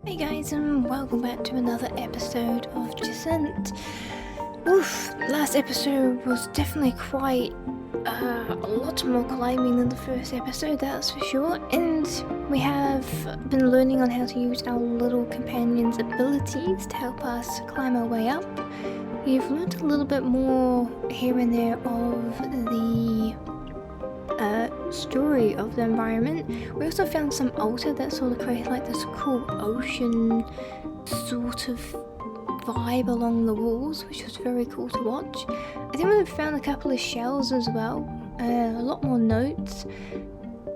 Hey guys, and welcome back to another episode of Jusant. Oof, last episode was definitely quite a lot more climbing than the first episode, that's for sure. And we have been learning on how to use our little companion's abilities to help us climb our way up. We've learned a little bit more here and there of the story of the environment. We also found some altar that sort of created like this cool ocean sort of vibe along the walls, which was very cool to watch. I think we found a couple of shells as well, a lot more notes.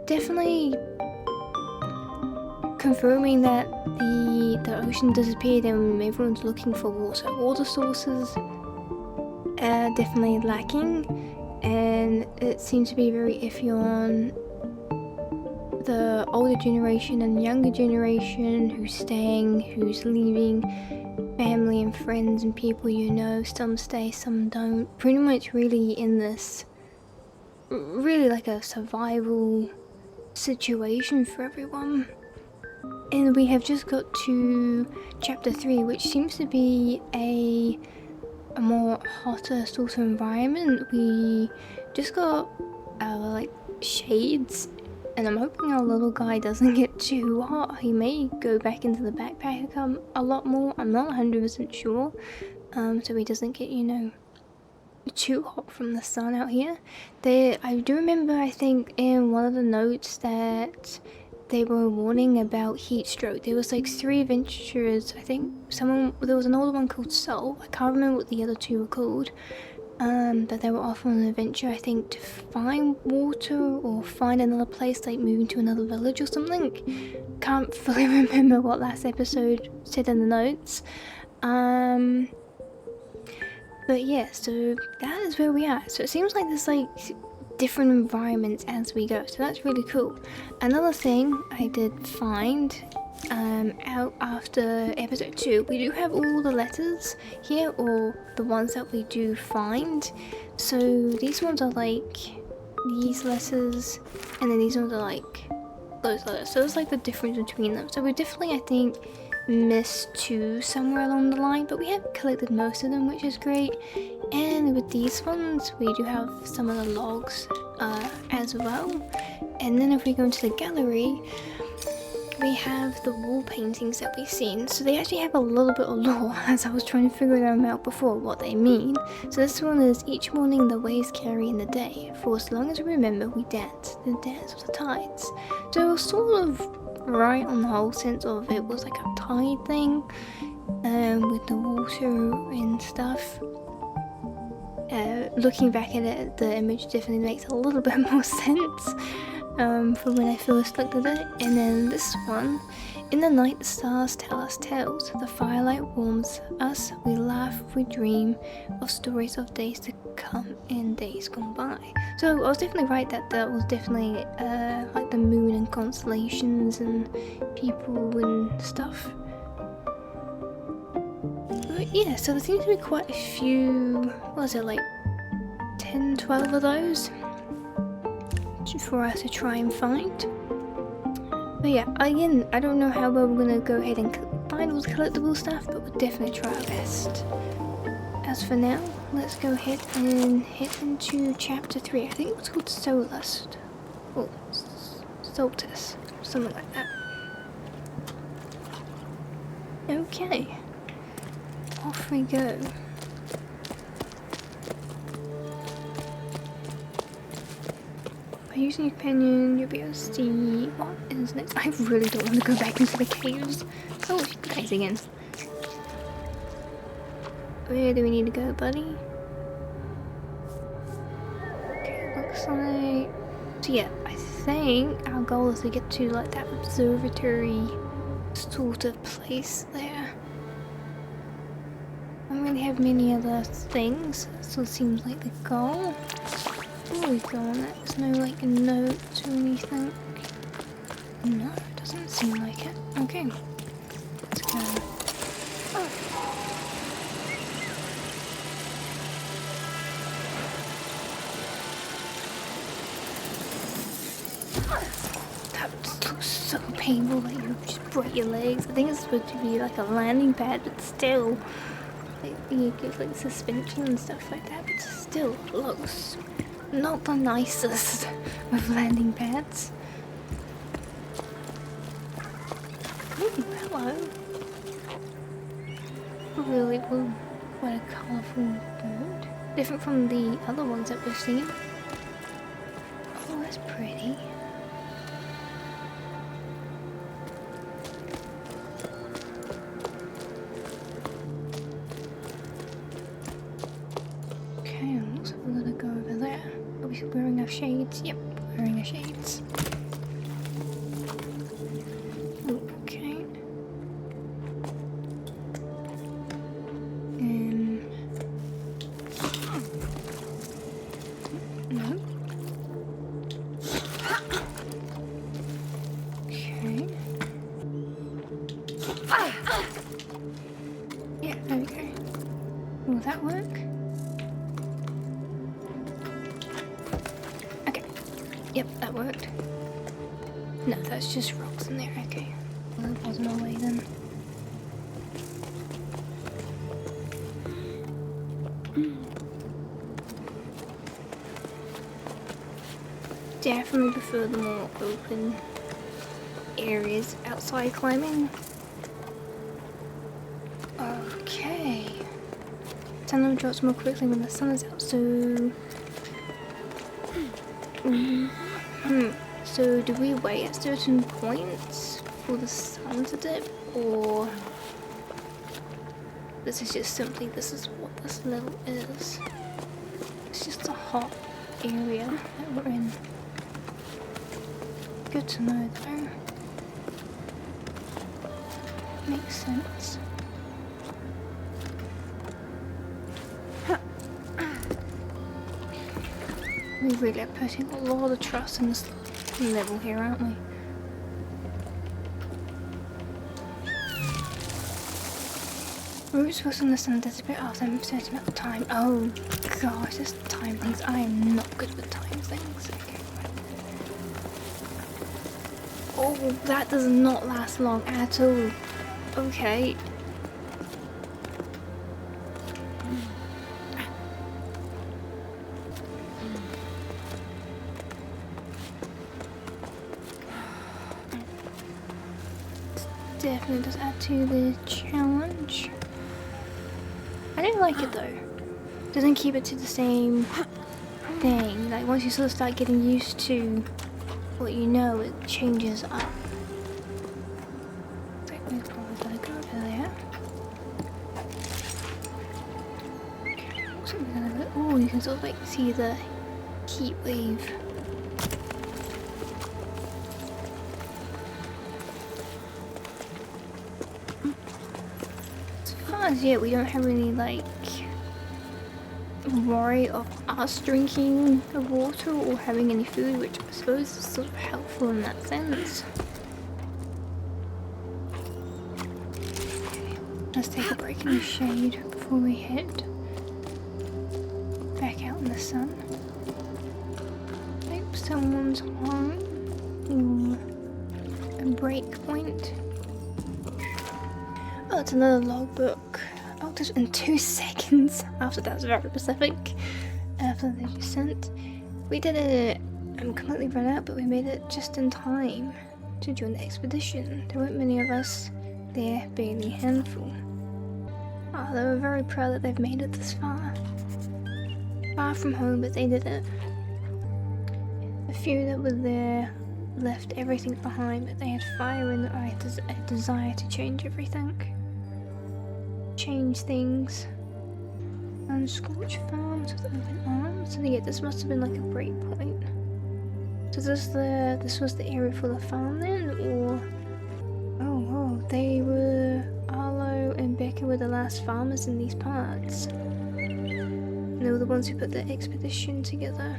Definitely confirming that the ocean disappeared and everyone's looking for water sources. Definitely lacking, and it seems to be very iffy on the older generation and younger generation, who's staying, who's leaving, family and friends and people you know. Some stay, some don't. Pretty much really in this really like a survival situation for everyone. And we have just got to chapter 3, which seems to be a more hotter sort of environment. We just got our like shades, and I'm hoping our little guy doesn't get too hot. He may go back into the backpack a lot more. I'm not 100% sure, so he doesn't get, you know, too hot from the sun out here. I do remember, I think in one of the notes that they were warning about heat stroke. There was like 3 adventurers. I think there was an older one called Sol. I can't remember what the other 2 were called. But they were off on an adventure, I think, to find water or find another place, like moving to another village or something. Can't fully remember what last episode said in the notes. But yeah, so that is where we are. So it seems like there's like different environments as we go, so that's really cool. Another thing I did find out after episode 2, we do have all the letters here, or the ones that we do find. So these ones are like these letters, and then these ones are like those letters. So it's like the difference between them. So we definitely, I think, missed 2 somewhere along the line, but we have collected most of them, which is great. And with these ones, we do have some of the logs as well. And then if we go into the gallery, we have the wall paintings that we've seen. So they actually have a little bit of lore, as I was trying to figure them out before, what they mean. So this one is, each morning the waves carry in the day, for as long as we remember we dance, the dance of the tides. So it was sort of right on the whole sense of it was like a tide thing, with the water and stuff. Looking back at it, the image definitely makes a little bit more sense from when I first looked at it. And then this one, in the night the stars tell us tales, the firelight warms us, we laugh, we dream of stories of days to come and days gone by. So I was definitely right that was definitely like the moon and constellations and people and stuff. But yeah, so there seems to be quite a few, what was it, like 10, 12 of those for us to try and find. But yeah, again, I don't know how well we're gonna go ahead and find all the collectible stuff, but we'll definitely try our best. As for now, let's go ahead and head into chapter 3. I think it was called Solstice. Oh, Solstice, something like that. Okay, off we go. By using your companion, you'll be able to see what is next. I really don't want to go back into the caves. Oh, guys again. Where do we need to go, buddy? Okay, looks like... So yeah, I think our goal is to get to like that observatory sort of place there. I don't really have many other things, so it seems like the goal. Before we go on that, there's no like notes or anything. No, it doesn't seem like it. Okay, let's go. Oh. That looks so painful that you just break your legs. I think it's supposed to be like a landing pad, but still, like, you get like suspension and stuff like that, but still looks not the nicest with landing pads. Ooh, hello. Really cool. What a colourful bird. Different from the other ones that we've seen. Oh, that's pretty. Okay, looks like we're gonna go over there. Are we wearing our shades? Yep, wearing our shades. Okay. No. Okay. Yeah, there we go. Will that work? Okay. Yep, that worked. No, that's just rocks in there. Okay. Well, that wasn't our way then. Definitely prefer the more open areas outside climbing. Okay. Sun drops more quickly when the sun is out, so... So do we wait at certain points for the sun to dip, or... This is just simply, this is what this level is. It's just a hot area that we're in. Good to know though. Makes sense. We really are putting a lot of trust in this level here, aren't we? We were supposed to understand this a bit after a certain amount of time. Oh gosh, this time things. I am not good with time things. Okay. Oh, that does not last long at all. Okay. Definitely does add to the challenge. I don't like it though. Doesn't keep it to the same thing. Like once you sort of start getting used to what you know, it changes up. So we're probably gonna go over there. So we're gonna go. Oh, you can sort of like see the heat wave. As far as yet, we don't have any like worry of us drinking the water or having any food, which I suppose is sort of helpful in that sense. Okay, let's take a break in the shade before we head back out in the sun. Hope someone's home or a break point. Oh, it's another logbook. Oh, just in 2 seconds. After that's very specific. After the descent, we did it. I'm completely run out, but we made it just in time to join the expedition. There weren't many of us there, barely a handful. Oh, they were very proud that they've made it this far. Far from home, but they did it. A few that were there left everything behind, but they had fire in their eyes, a desire to change everything. Change things. Unscorched farms with open arms. So yeah, this must have been like a break point. So this was the area for the farm then, or oh, they were Arlo and Becca were the last farmers in these parts. And they were the ones who put the expedition together.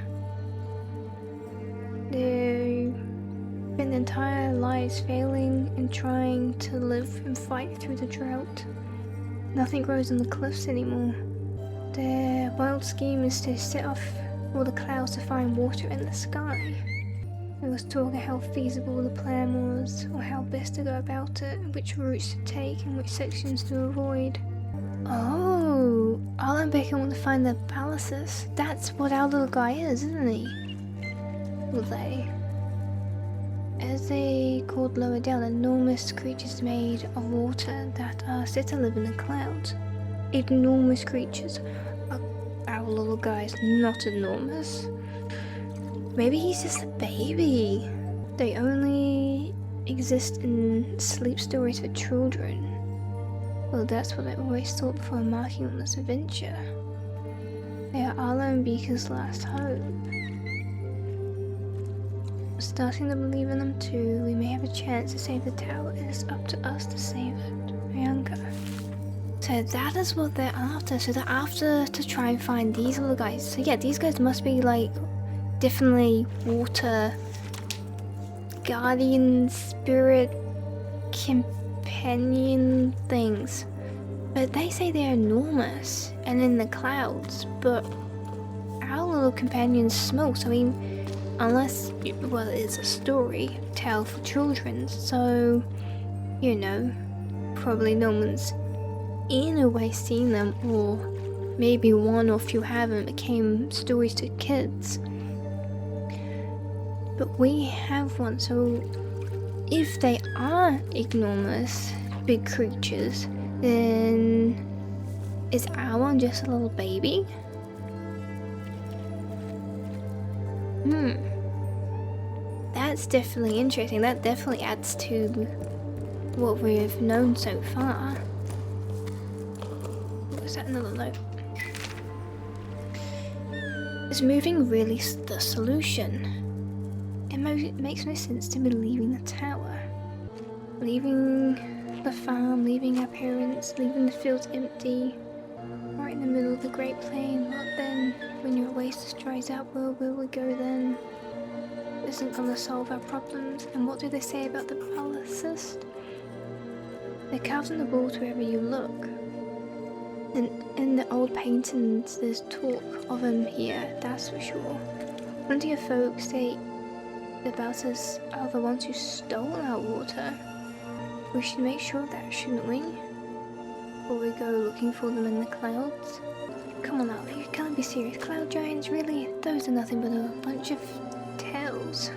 They've spent their entire lives failing and trying to live and fight through the drought. Nothing grows on the cliffs anymore. Their wild scheme is to set off all the clouds to find water in the sky. It was talking how feasible the plan was, or how best to go about it, which routes to take and which sections to avoid. Oh, Arlen Baker want to find the palaces. That's what our little guy is, isn't he? Well, they. As they called lower down, enormous creatures made of water that are said to live in the clouds. Enormous creatures. Our little guy's not enormous. Maybe he's just a baby. They only exist in sleep stories for children. Well, that's what I always thought before embarking on this adventure. They are Arlen Beaker's last hope. I'm starting to believe in them too. We may have a chance to save the tower. It is up to us to save it. Bianca. So that is what they're after. So they're after to try and find these little guys. So yeah, these guys must be like definitely water guardian spirit companion things. But they say they're enormous and in the clouds, but our little companion's small, so I mean, unless, well, it's a story tale for children, so, you know, probably no one's in a way seen them, or maybe one or few haven't, became stories to kids. But we have one, so if they are enormous big creatures, then is our one just a little baby? That's definitely interesting. That definitely adds to what we've known so far. Was that another note? Is moving really the solution? It makes no sense to be leaving the tower. Leaving the farm, leaving our parents, leaving the fields empty. Right in the middle of the Great Plain. What then? When your oasis dries out, where will we go then? Isn't gonna solve our problems. And what do they say about the palaces? They're carved in the walls wherever you look. And in the old paintings, there's talk of them here, that's for sure. Plenty of folks say about us are the ones who stole our water. We should make sure of that, shouldn't we? Before we go looking for them in the clouds. Come on now, you can't be serious. Cloud giants, really? Those are nothing but a bunch of tales.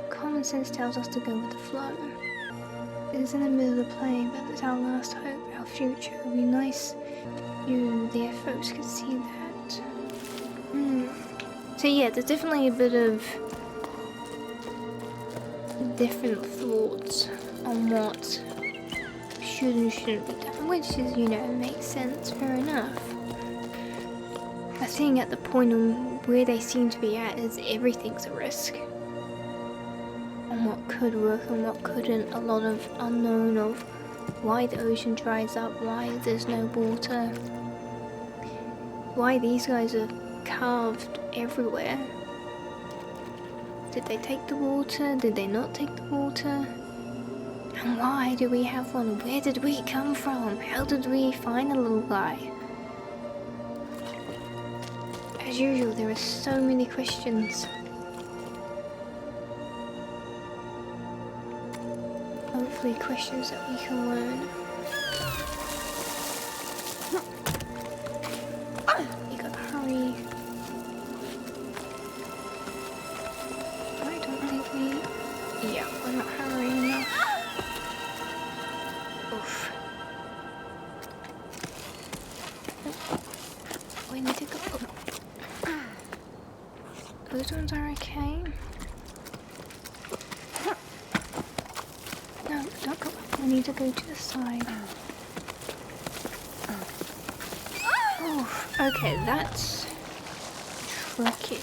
Common sense tells us to go with the flow. It is in the middle of the plain, but it's our last hope, our future. It would be nice you there folks could see that. So yeah, there's definitely a bit of different thoughts on what should and shouldn't be done, which is, you know, makes sense, fair enough. I think at the point on where they seem to be at is everything's a risk. And what could work and what couldn't, a lot of unknown of why the ocean dries up, why there's no water, why these guys are carved everywhere. Did they take the water? Did they not take the water? And why do we have one? Where did we come from? How did we find the little guy? As usual, there are so many questions. Hopefully questions that we can learn. You gotta hurry. I don't think we... Yeah, we're not hurrying enough. Oof. We need to go... Those ones are okay. No, don't go up. We need to go to the side. Oh, okay, that's tricky.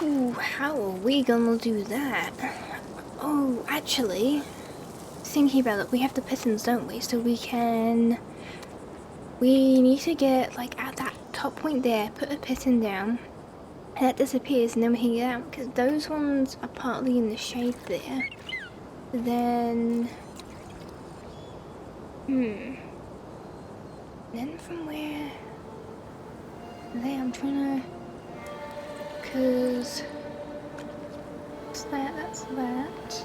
Ooh, how are we gonna do that? Oh, actually, thinking about it, we have the pittons, don't we? So we need to get, like, at that top point there, put a piton down, and that disappears, and then we can get out, because those ones are partly in the shade there. Then... Then from where... There, I'm trying to... because that's that, that's that.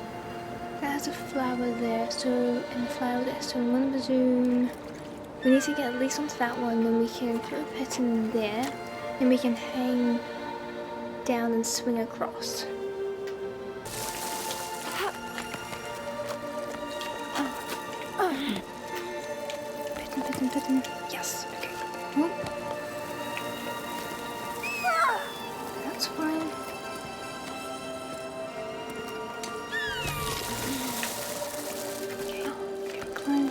There's a flower there, so, and a flower there, so I'm gonna zoom. We need to get at least onto that one, then we can put a pet in there, then we can hang down and swing across. Pitten. Yes, okay. Oh. That's fine. Okay, climb.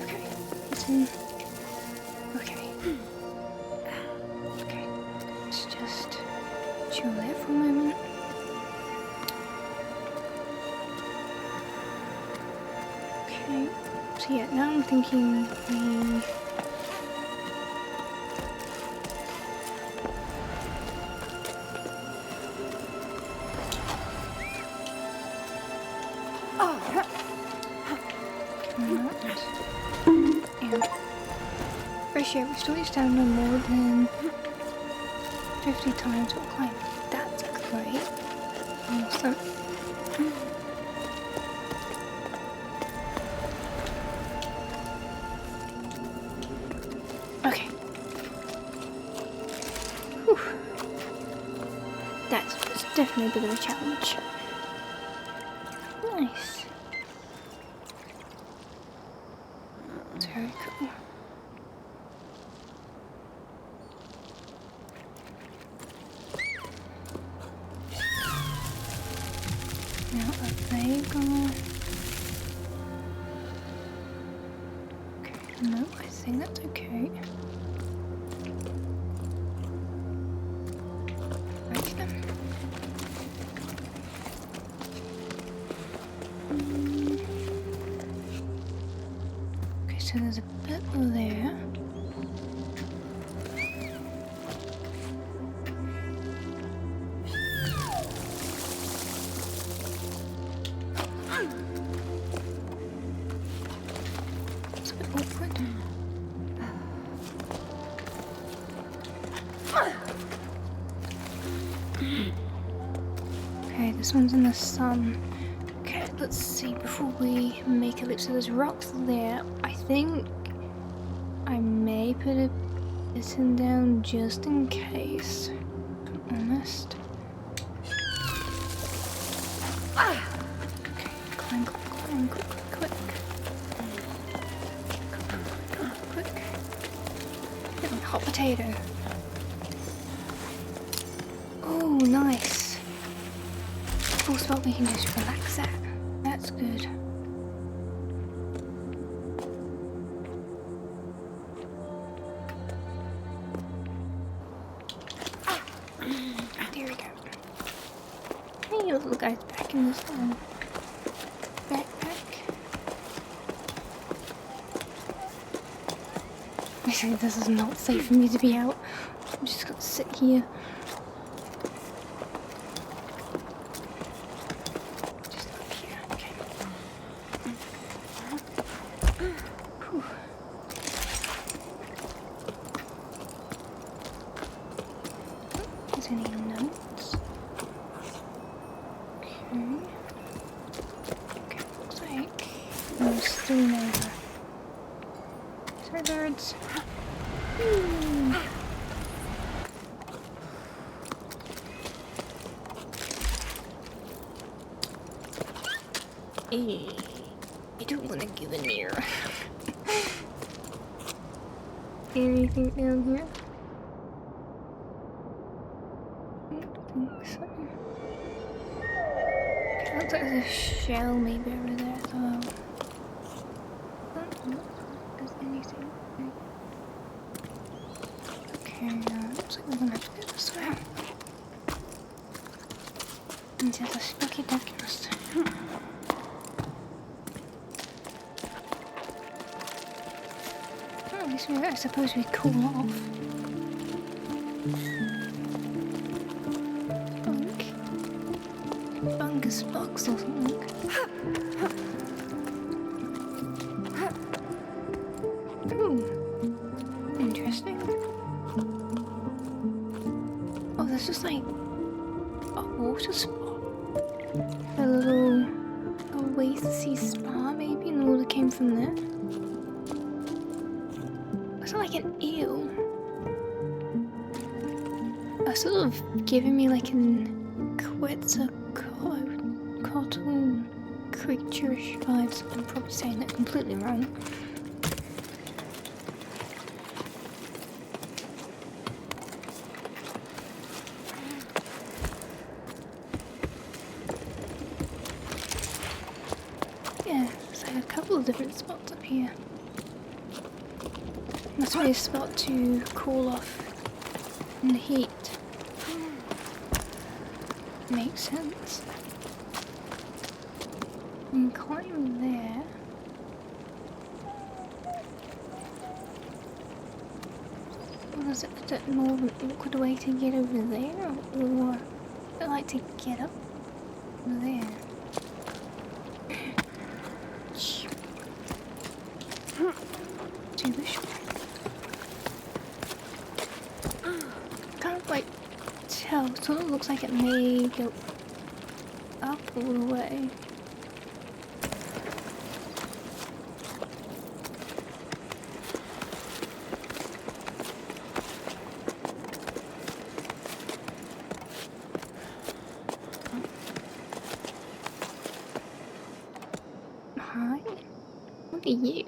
Okay, it's in. Okay. Okay, let's just chill there for a moment. Okay, so yeah, now I'm thinking we... And fresh air restores stamina more than 50 times what climb. That's great. Awesome. Okay. Whew. That was definitely a bit of a challenge. Nice. It's very cool. Now are they gonna... Okay, no, I think that's okay. Break them. Okay, so there's a bit there. It's a bit awkward. Okay, this one's in the sun. Okay, let's see before we make a loop. So there's rocks there. I think I may put a button down just in case. If I'm honest. Okay, climb, quick. Little hot potato. Oh, nice. Full spot we can just relax at. That's good. There we go. Hey, little guy's back in this backpack. I say this is not safe for me to be out. I'm just gonna sit here. Just up here, okay. Whew. Is any notes? Okay, looks like I'm stream over. Sorry, birds. I don't want to give a near. Anything down here? I don't think so. Okay, looks like there's a shell maybe over there as well. Don't look like there's anything. Okay, looks like we're gonna have to go this way. Into the spooky darkness. At least I suppose we cool off. Fungus box or something. Ooh, interesting. Oh, there's just like a water spot. A little oasis spa maybe, and the water came from there. It's not like an eel. It's sort of giving me like an Quetzalcoatl creature-ish vibes. I'm probably saying that completely wrong. Yeah, there's like a couple of different spots up here. Must be a spot to cool off in the heat. Makes sense. You can climb there. Or is it a bit more of an awkward way to get over there? Or I like to get up there. Do the short. Can't quite tell. Sort of looks like it may go up all the way. Hi? What are you?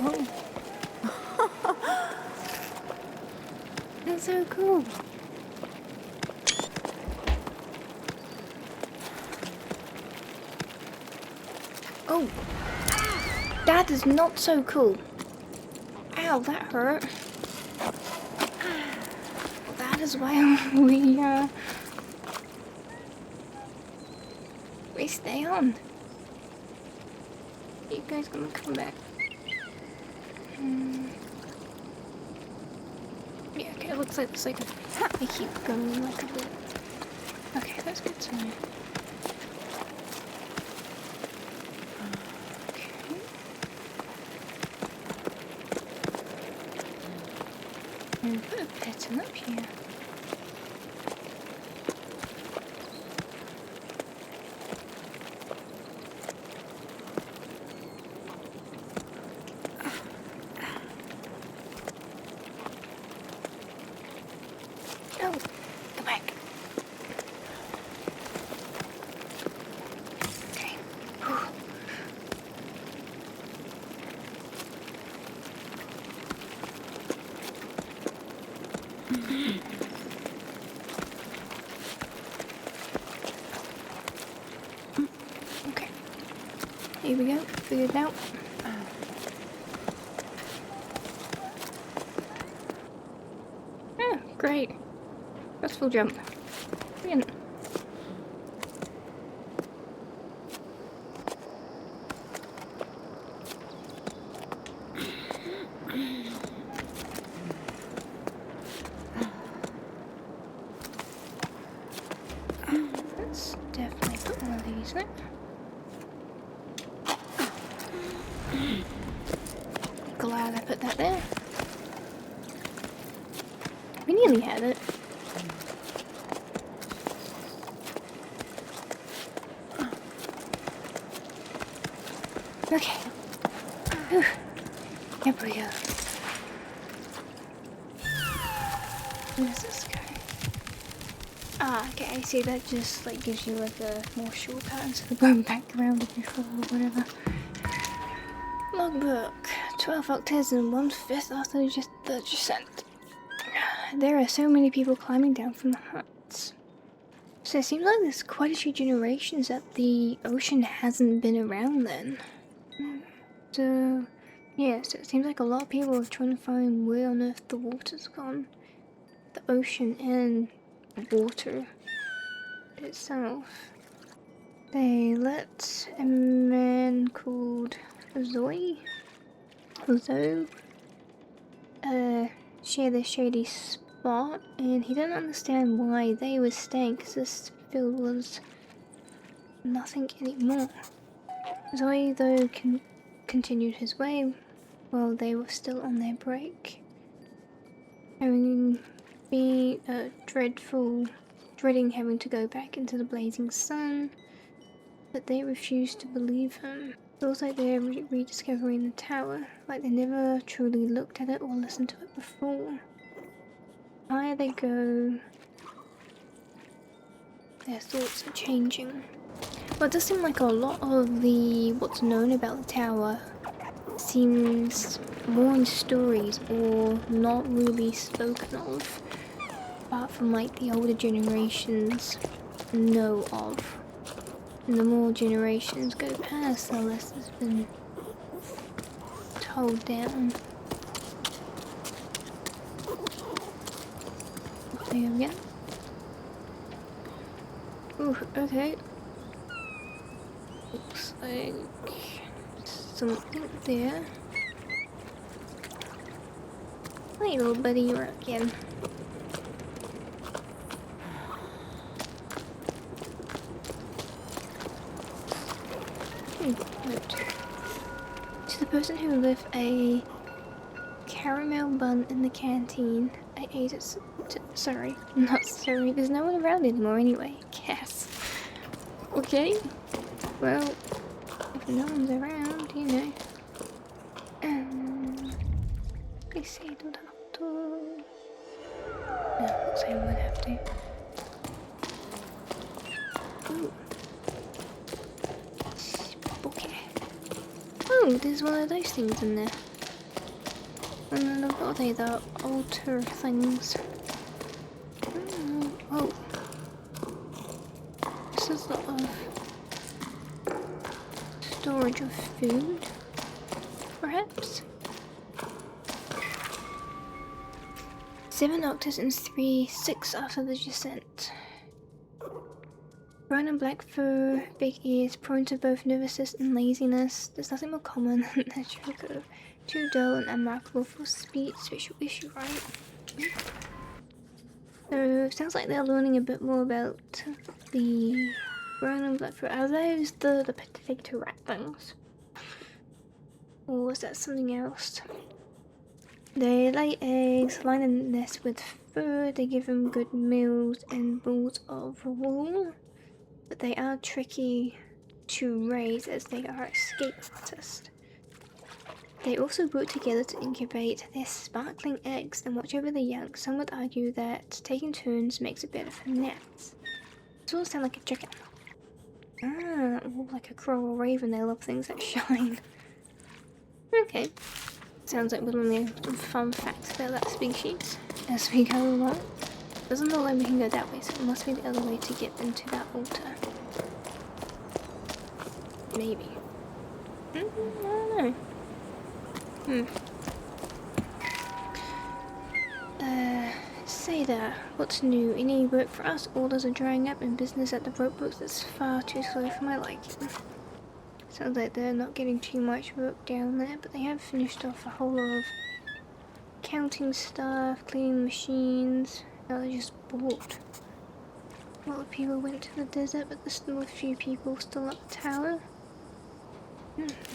Oh. That's so cool. Oh. That is not so cool. Ow, that hurt. That is why we stay on. You guys gonna come back? Yeah, okay, it looks like there's like they keep going like a bit. Okay, that's good to know. And put a pattern up here. Oh, go back. Okay. Whew. Okay. Here we go. Figured it out. Oh, great. That's full jump. Brilliant. Let's definitely put one of these in. Glad I put that there. We nearly had it. Okay. Whew. There we go. Where does this go? Ah, okay, I see. That just like gives you like a more shortcut instead of going back around it before or whatever. Logbook. 12 octaves and 1/5 after just the Jusant. There are so many people climbing down from the huts. So it seems like there's quite a few generations that the ocean hasn't been around then. So, yeah, so it seems like a lot of people are trying to find where on earth the water's gone. The ocean and water itself. They let a man called Zoe though share this shady spot, and he didn't understand why they were staying because this field was nothing anymore. Zoe, though, continued his way while they were still on their break, having been dreading having to go back into the blazing sun, but they refused to believe him. It feels like they're rediscovering the tower, like they never truly looked at it or listened to it before. The higher they go, their thoughts are changing. But it does seem like a lot of what's known about the tower seems more in stories or not really spoken of, apart from like the older generations know of. And the more generations go past, the less has been told down. There we go. Ooh, okay. Looks like something there. Hey little buddy, you're up again. Note. To the person who left a caramel bun in the canteen, I ate it. Sorry, not sorry. There's no one around anymore anyway. Guess. Okay. Well, if no one's around, you know. Please say don't have to. No, looks like I would have to. Ooh. Okay. Oh, there's one of those things in there. And then what are they? The altar things. Oh. This is a lot of storage of food, perhaps? 7 octaves and 6 after the Jusant. Brown and black fur, big ears, prone to both nervousness and laziness. There's nothing more common than that sugar. Too dull and unmarkable for speech, special issue, right? So, sounds like they're learning a bit more about the brown and black fur. Are those the potato rat things? Or was that something else? They lay eggs, line the nest with fur, they give them good meals and balls of wool. But they are tricky to raise as they are escape artists. They also group together to incubate their sparkling eggs and watch over the young. Some would argue that taking turns makes it better for gnats. This all sound like a chicken. Ah, or like a crow or raven. They love things that shine. Okay. Sounds like we're learning some fun facts about that species as we go along. Doesn't look like we can go that way, so it must be the other way to get into that altar. Maybe. I don't know. Say there, what's new? Any work for us? Orders are drying up and business at the rope books is far too slow for my liking. Sounds like they're not getting too much work down there, but they have finished off a whole lot of counting stuff, cleaning machines. Now they're just bored. A lot of people went to the desert, but there's still a few people still at the tower.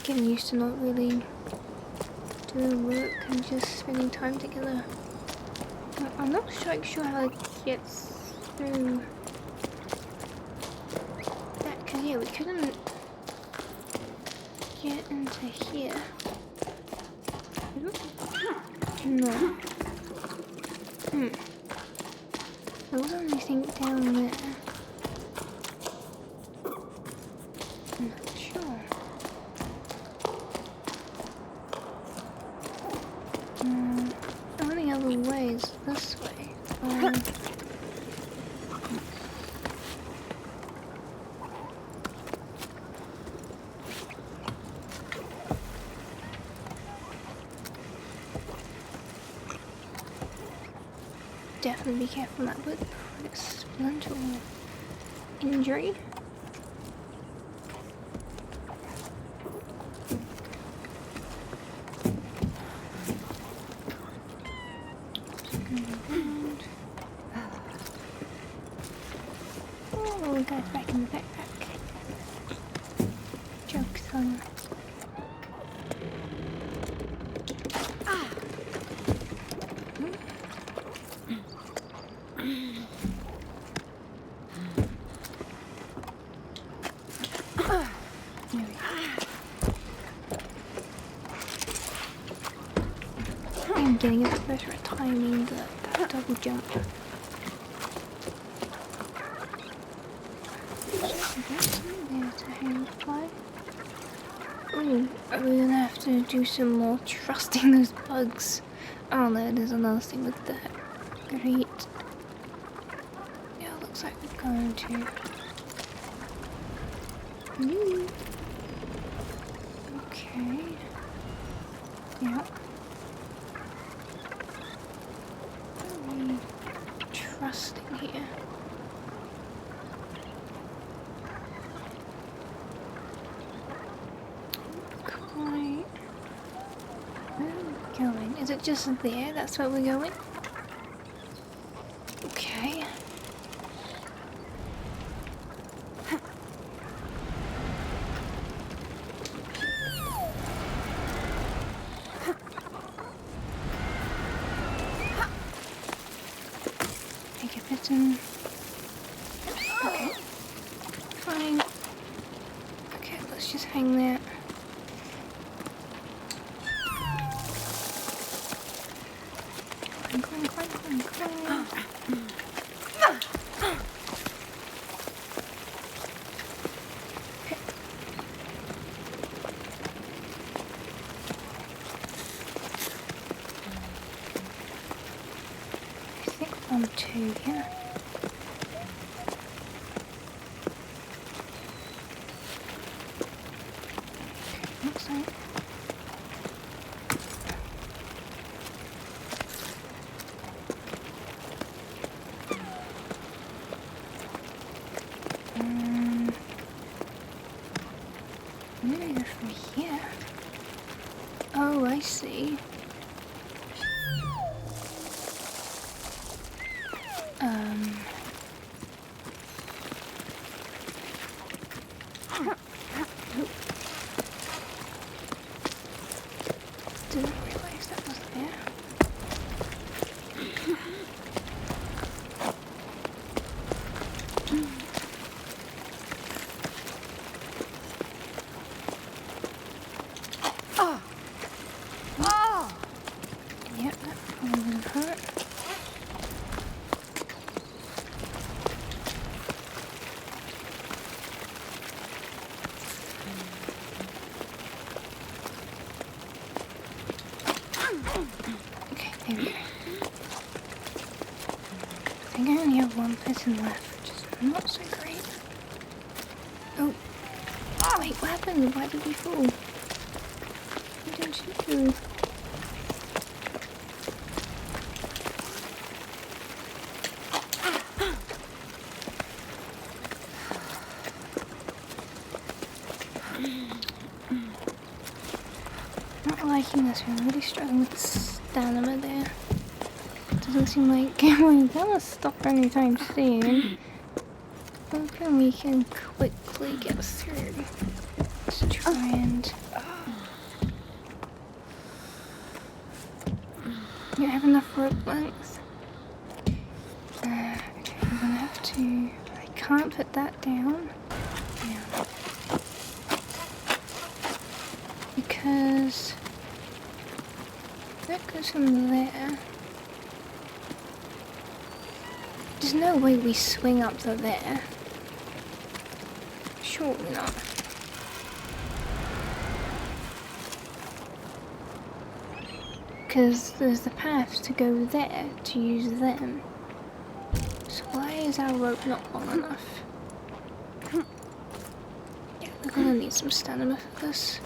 Getting used to not really doing work and just spending time together. I'm not sure how it gets through that, because yeah, we couldn't get into here. No. There wasn't anything down there. I'm not sure. The only other way is this way. Definitely be careful that would put a splint or injury. Oh, we got it back in the backpack. Joke's on. I'm getting a bit better at timing that double jump. There's a handfly. Oh, are we gonna have to do some more trusting those bugs? Oh no, there's another thing with that. Great. Yeah, looks like we're going to. Okay. Yeah. Are we trusting here? Quite. Where are we going? Is it just there? That's where we're going? Okay. Take a bit and... Okay. Fine. Okay, let's just hang there. Climb. I think I'm 2, yeah. Looks like. Where do I go from here? Oh, I see. Didn't realize that was there. Yep, that probably wouldn't hurt. Okay, there we go. I think I only have one person left, which is not so great. Oh. Oh, wait, what happened? Why did we fall? What did you do? Not liking this, we're really struggling with the stamina there. Doesn't seem like we're gonna stop anytime soon. Hoping we can quickly get through. Let's try and... You have enough rope length? Okay, I'm gonna have to... I can't put that down. Yeah. Because... that goes from there. There's no way we swing up to there. Surely not. Because there's the path to go there to use them. So why is our rope not long enough? Yeah, we're gonna need some stamina for this.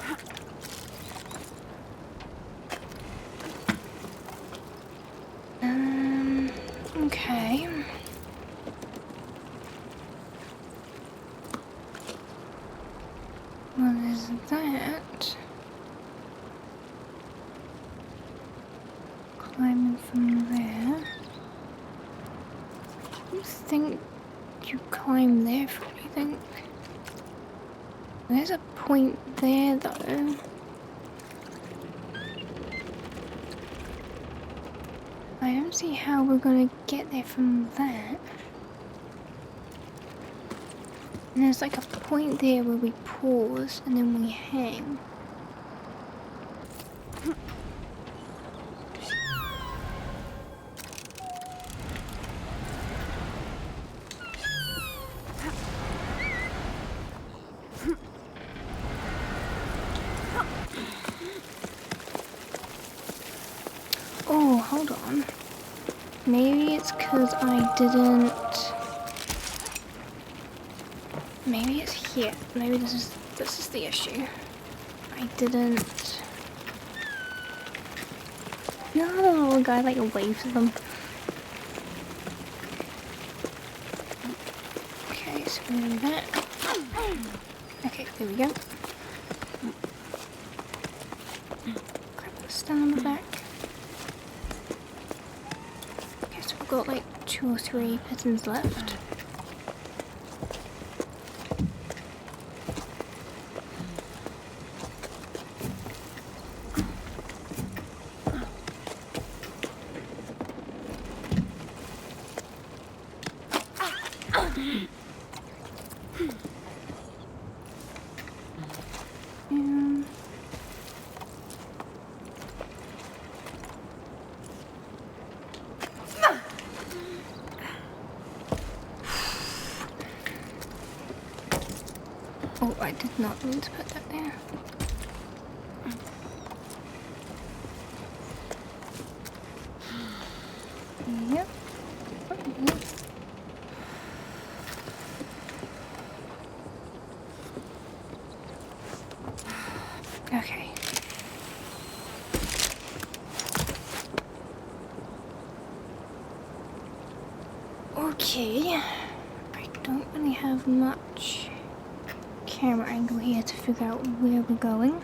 Okay. Well, there's that. Climbing from there. I think you climb there for anything? There's a point there though. I don't see how we're gonna get there from that. And there's like a point there where we pause and then we hang. Oh, hold on. Maybe it's because I didn't... Maybe it's here. Maybe this is the issue. I didn't... No, the little guy like waves at them. Okay, so we're gonna do that. Okay, there we go. Grab the stand on the back. Okay, so we've got like 2 or 3 pittons left. Oh, I did not mean to put that there. Yep. Okay. Okay. I don't really have much camera angle here to figure out where we're going.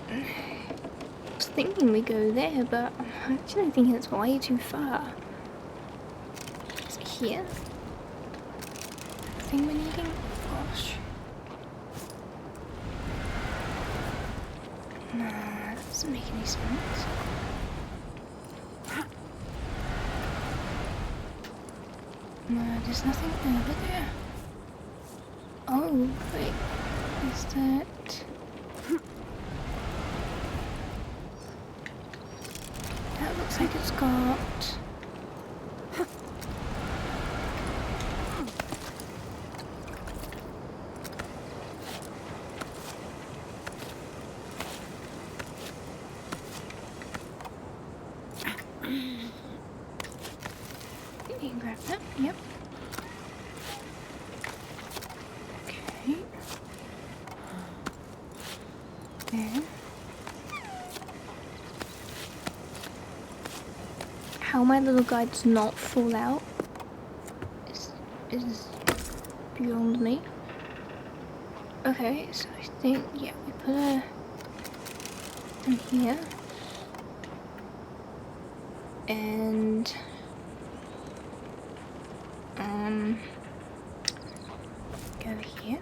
I was thinking we go there, but I'm actually thinking it's way too far. Is it here? The thing we're needing? Gosh. Nah, that doesn't make any sense. No, there's nothing over there. Oh, wait. Is that... That looks like it's got... You can grab that, yep. Okay. There. How my little guy does not fall out is beyond me. Okay, so I think, yeah, we put her in here. And go here.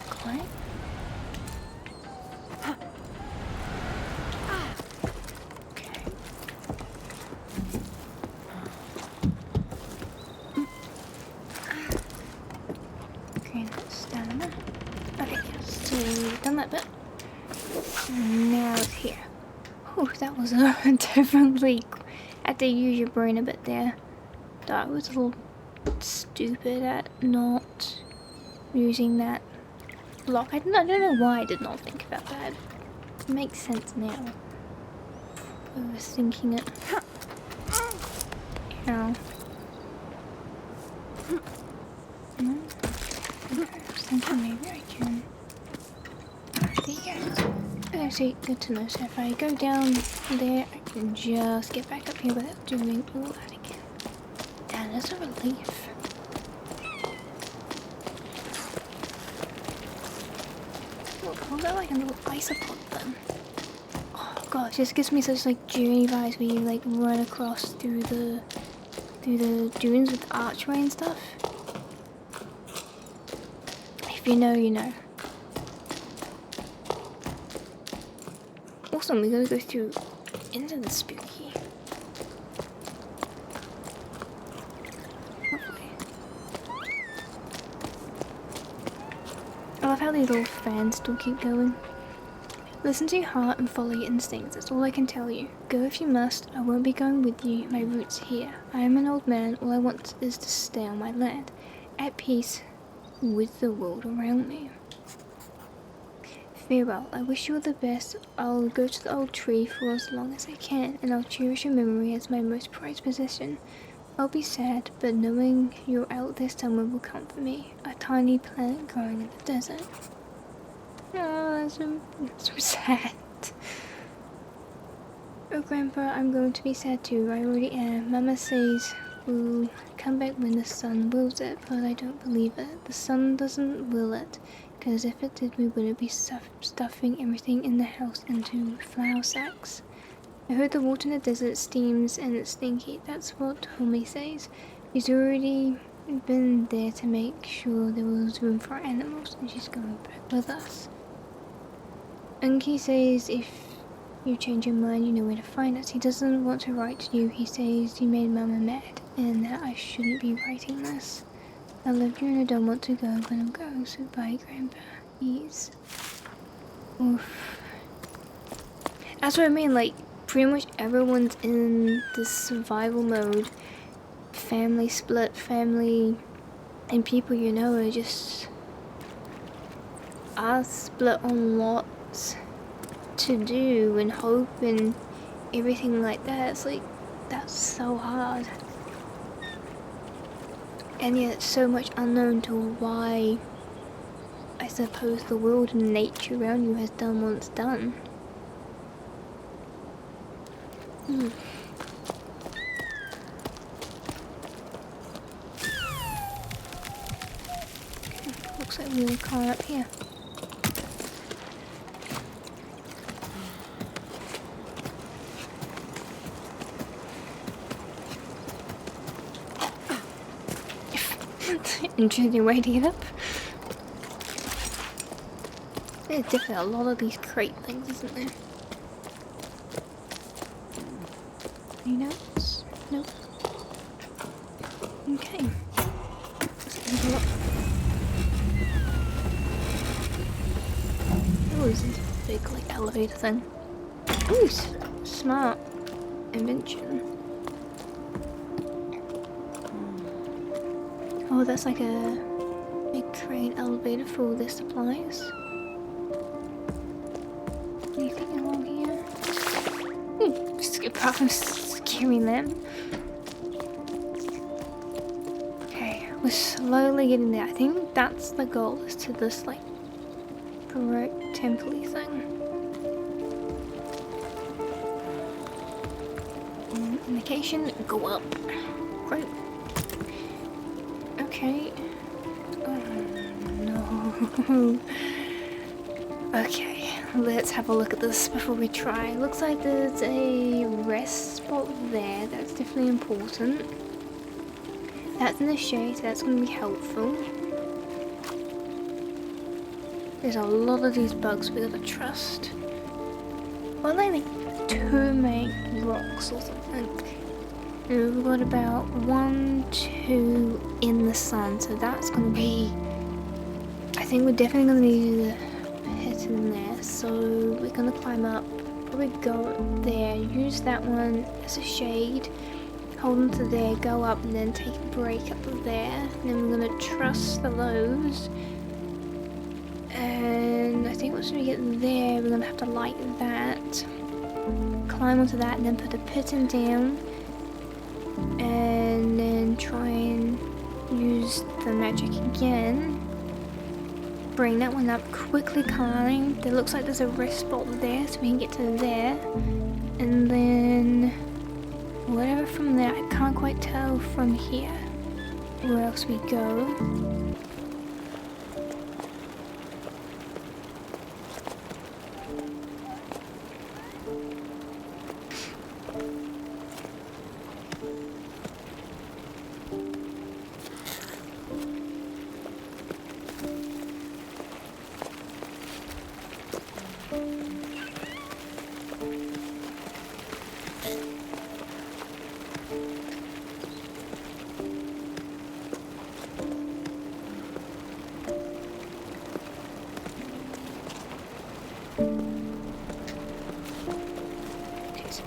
Climb. Okay. Okay, that's stamina. Okay, so we've done that bit. Now it's here. Oh, that was definitely... had to use your brain a bit there. I was a little stupid at not using that block. I don't know why I did not think about that. It makes sense now. Overthinking it. Ow. No? Okay, I was thinking maybe I can... There you go. Okay, so good to know. So if I go down there, I can just get back up here without doing all that again. And it's a relief. What about like a little isopod then? Oh gosh, this gives me such like journey vibes where you like run across through the dunes with the archway and stuff. If you know, you know. Awesome, we gotta go through into the spooky. Lovely. I love how these little fans still keep going. Listen to your heart and follow your instincts, that's all I can tell you. Go if you must, I won't be going with you, my roots here. I am an old man, all I want is to stay on my land, at peace with the world around me. Farewell, I wish you all the best. I'll go to the old tree for as long as I can, and I'll cherish your memory as my most prized possession. I'll be sad, but knowing you're out there somewhere will comfort me. A tiny plant growing in the desert. Oh, that's so sad. Oh, Grandpa, I'm going to be sad too. I already am. Mama says we'll come back when the sun wills it, but I don't believe it. The sun doesn't will it. Because if it did, we wouldn't be stuffing everything in the house into flour sacks. I heard the water in the desert steams and it's stinky. That's what Homie says. He's already been there to make sure there was room for our animals, and she's going back with us. Unky says if you change your mind, you know where to find us. He doesn't want to write to you. He says you made Mama mad and that I shouldn't be writing this. I love you and I don't want to go, but I'm going, so bye, Grandpa. Ease. Oof. That's what I mean, like, pretty much everyone's in this survival mode. Family split, family and people you know are just are split on what to do and hope and everything like that. It's like, that's so hard. And yet so much unknown to why I suppose the world and nature around you has done what it's done. Looks like we'll climb up here. Interesting way to get up. There's definitely a lot of these crate things, isn't there? Any notes? Nope. Okay. Let's have a look. Oh, this is a big like elevator thing. Ooh, smart invention. Oh, that's like a big crane elevator for all their supplies. Anything along here? Skip off and scaring them. Okay, we're slowly getting there. I think that's the goal, is to this like Baroque temple-y thing. Indication, go up. Great. Okay. Oh no. Okay, let's have a look at this before we try. Looks like there's a rest spot there. That's definitely important. That's in the shade, so that's going to be helpful. There's a lot of these bugs we gotta trust. Well, like 2 main rocks or something. We've got about 1, 2 in the sun, so that's gonna be. I think we're definitely gonna need a pit in there, so we're gonna climb up, probably go there, use that one as a shade, hold on to there, go up, and then take a break up there, and then we're gonna trust the lows. And I think once we get there, we're gonna have to light that, climb onto that, and then put a pit in down. And then try and use the magic again. Bring that one up, quickly climb. There looks like there's a rest spot there, so we can get to there. And then whatever from there, I can't quite tell from here where else we go.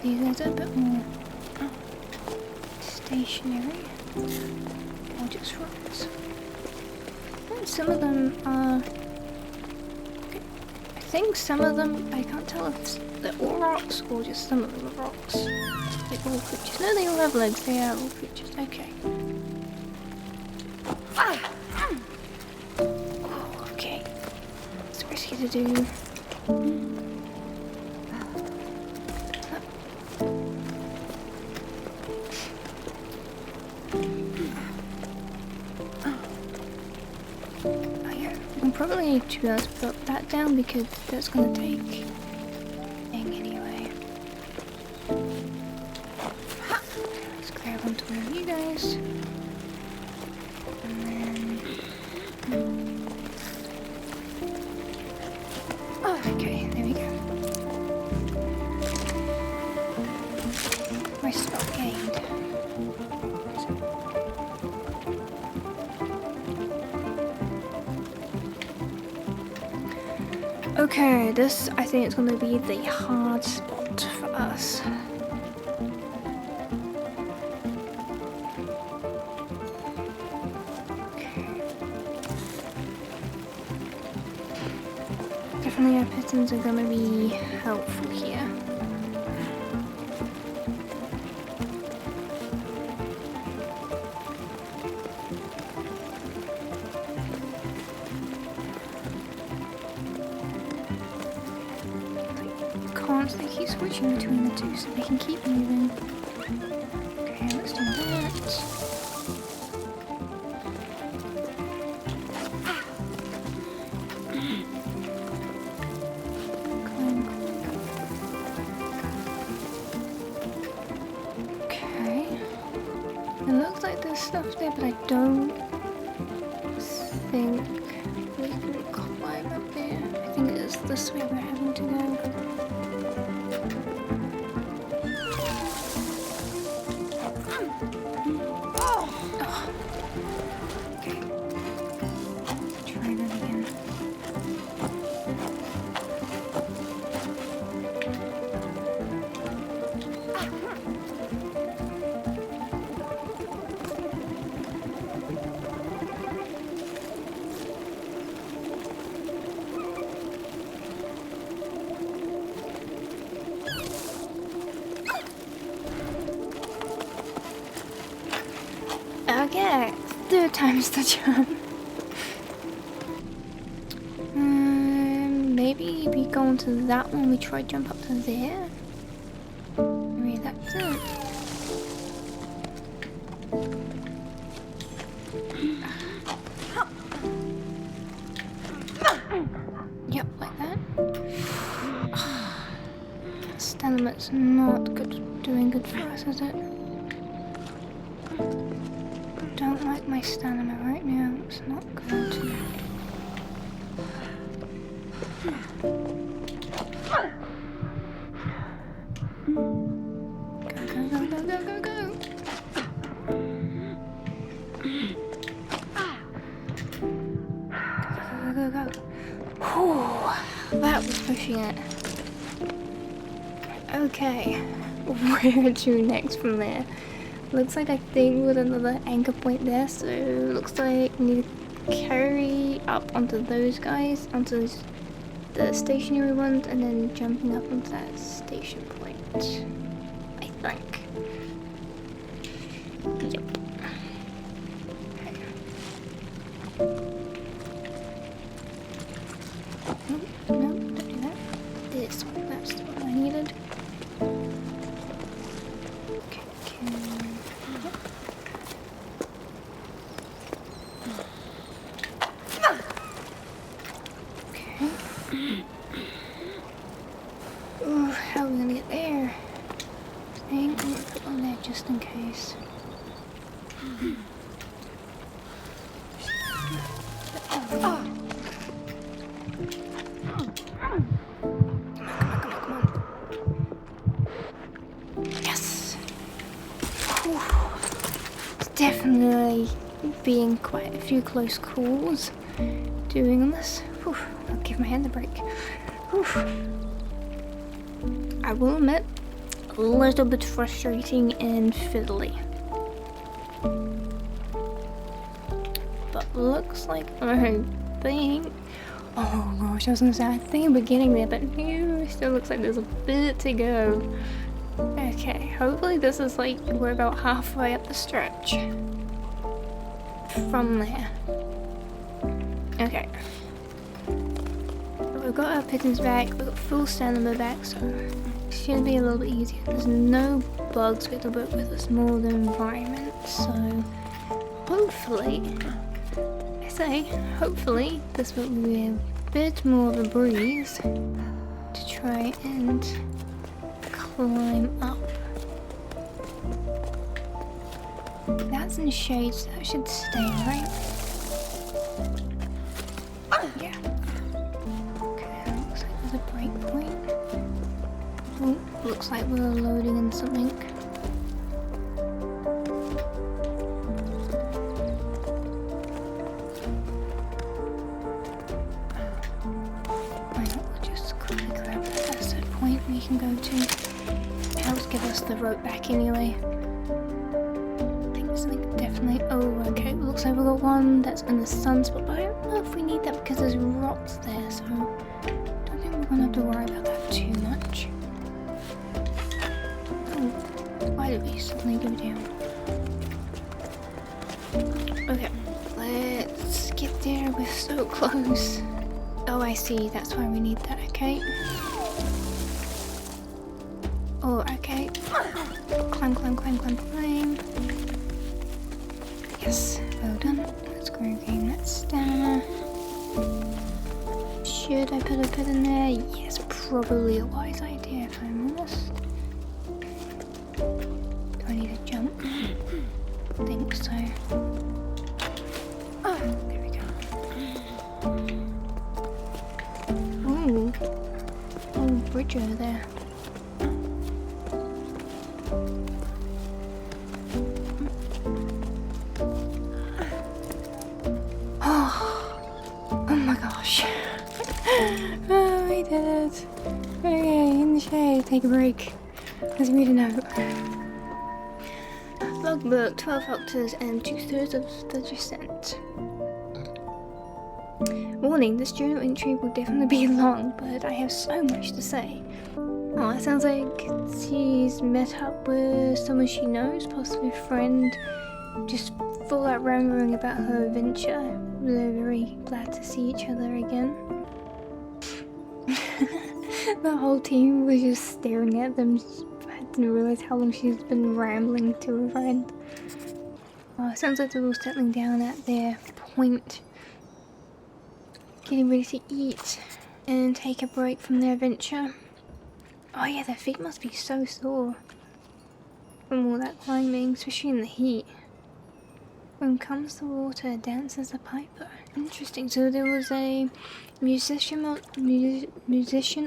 these guys are a bit more stationary, or just rocks. And some of them are. I think some of them, I can't tell if they're all rocks or just some of them are rocks. They're all creatures. No, they all have legs. They are all creatures. Okay. Oh, okay. It's risky to do. Probably, to be honest, put that down because that's gonna take thing anyway. Let's grab onto one of you guys. And then... Oh, okay, there we go. My spell gained. Okay, this I think it's going to be the hard spot for us. Okay. Definitely our pistons are going to be helpful here. They keep switching between the two so they can keep moving. Okay, let's do that. Okay. It looks like there's stuff there, but I don't think we can climb up there. I think it's this way we're having to go. Okay, third time's the charm. Maybe we go into that one, we try jump up to there. Maybe that's it. Yep, like that. Stamina's not good, doing good for us, is it? Don't like my stamina right now, it's not good. Go. Go. Whew, that was pushing it. Okay, where to next from there? Looks like I think with another anchor point there, so looks like we need to carry up onto those guys, onto the stationary ones, and then jumping up onto that station point, I think. Yep. Okay. No, don't do that. This one, that's the one I needed. How are we gonna get there? I think I'm gonna put on there just in case. Come on. Yes! Whew. It's definitely being quite a few close calls doing this. Whew. I'll give my hand a break. Whew. I will admit, a little bit frustrating and fiddly. But looks like I think... Oh gosh, I was gonna say I think we're getting there, but no, still looks like there's a bit to go. Okay, hopefully this is like, we're about halfway up the stretch. From there. Okay. We've got our pigeons back, we've got full stamina back, so it should be a little bit easier. There's no bugs with the book with a smaller environment, so hopefully, hopefully this will be a bit more of a breeze to try and climb up. That's in shade, so that should stay, right? Yeah. Okay, looks like there's a break point. Oh, looks like we're loading in something. We can go to. It helps give us the rope back anyway. I think something definitely. Oh, okay. Looks like we've got one that's in the sunspot, but I don't know if we need that because there's rocks there, so I don't think we're gonna have to worry about that too much. Oh, why did we suddenly go down? Okay, let's get there. We're so close. Oh, I see. That's why we need that. Okay. Oh, okay. Climb, climb, climb, climb, climb. Yes, well done. Let's go gain that stamina. Should I put a pit in there? Yes, probably a wise idea if I'm honest. Do I need to jump? I think so. Oh, there we go. Ooh. Oh, bridge over there. Oh, we did it. Okay, in the shade, take a break. Let's read a note. Logbook, 12 hectares and 2/3 of the Jusant. Warning, this journal entry will definitely be long, but I have so much to say. Oh, it sounds like she's met up with someone she knows, possibly a friend, just full out rambling about her adventure. They're very glad to see each other again. The whole team was just staring at them. I didn't realize how long she's been rambling to her friend. Oh, it sounds like they're all settling down at their point, getting ready to eat and take a break from their adventure. Oh yeah, their feet must be so sore from all that climbing, especially in the heat. When comes the water, dances the piper. Interesting. So there was a musician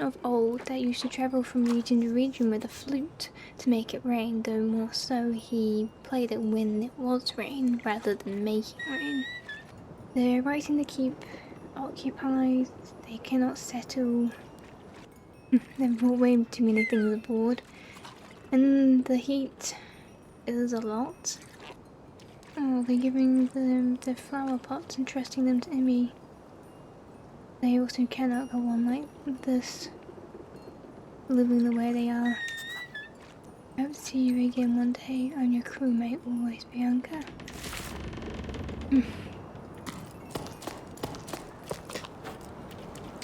of old that used to travel from region to region with a flute to make it rain, though more so he played it when it was rain rather than making rain. They're writing to keep occupied. They cannot settle. They've brought way too many things aboard. And the heat is a lot. Oh, they're giving them their flower pots and trusting them to me. They also cannot go on like this, living the way they are. I hope to see you again one day. I'm your crewmate always, Bianca.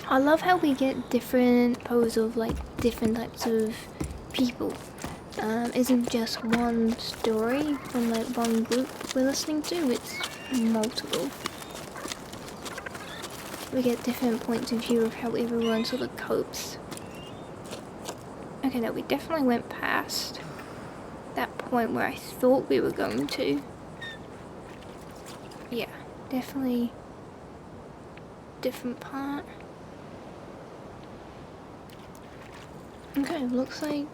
I love how we get different poses of like different types of people. Isn't just one story from like one group we're listening to, it's multiple. We get different points of view of how everyone sort of copes. Okay, now we definitely went past that point where I thought we were going to. Yeah, definitely different part. Okay, looks like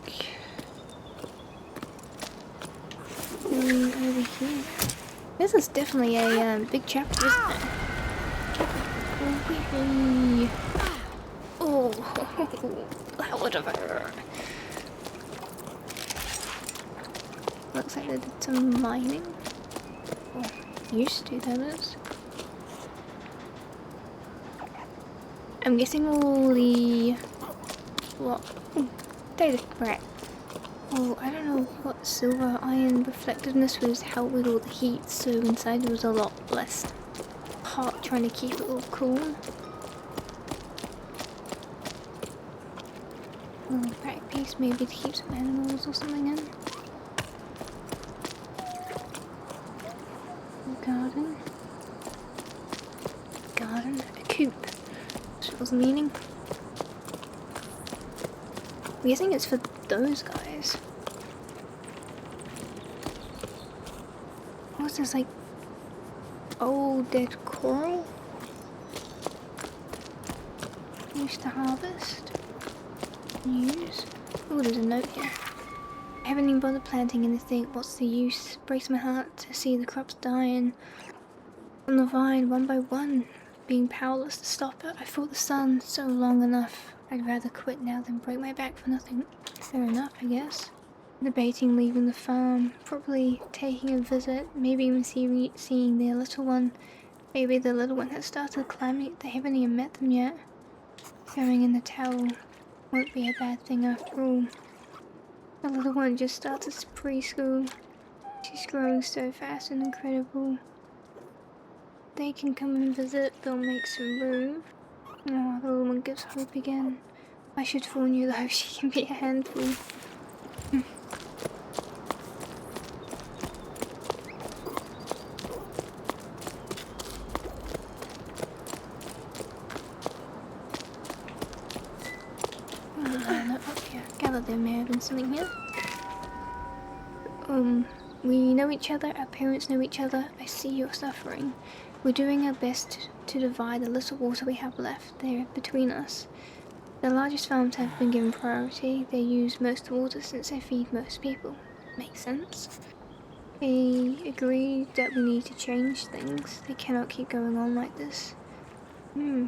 over here. This is definitely a big chapter, isn't it? Oh, that would have hurt. Looks like they did some mining. Or used to, that is. I'm guessing all the... what? Ooh, data brat. Oh, I don't know what silver iron reflectiveness was help with all the heat, so inside there was a lot less hot, trying to keep it all cool. Oh, back piece maybe to keep some animals or something in. Garden. Garden. A coop. That's what I was meaning. I'm guessing it's for those guys. What's this, like, old dead coral? Used to harvest. Use. Oh, there's a note here. I haven't even bothered planting anything. What's the use? Breaks my heart to see the crops dying on the vine one by one, being powerless to stop it. I fought the sun so long enough. I'd rather quit now than break my back for nothing. Fair enough, I guess. Debating leaving the farm, probably taking a visit, maybe even seeing their little one. Maybe the little one has started climbing. They haven't even met them yet. Throwing in the towel won't be a bad thing after all. The little one just started preschool. She's growing so fast and incredible. They can come and visit, they'll make some room. Oh, the little one gives hope again. I should warn you though, she can be a handful. There may have been something here. We know each other, our parents know each other. I see you're suffering. We're doing our best to divide the little water we have left there between us. The largest farms have been given priority. They use most of the water since they feed most people. Makes sense. They agree that we need to change things. They cannot keep going on like this.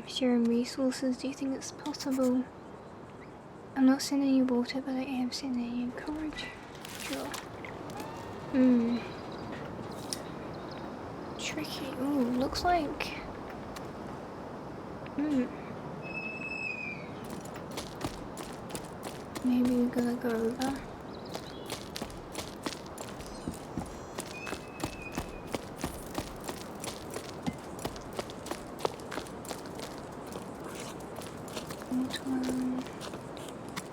Sharing resources, do you think it's possible? I'm not sending you water, but I am sending you courage. Sure. Tricky. Ooh, looks like... Maybe we're gonna go over.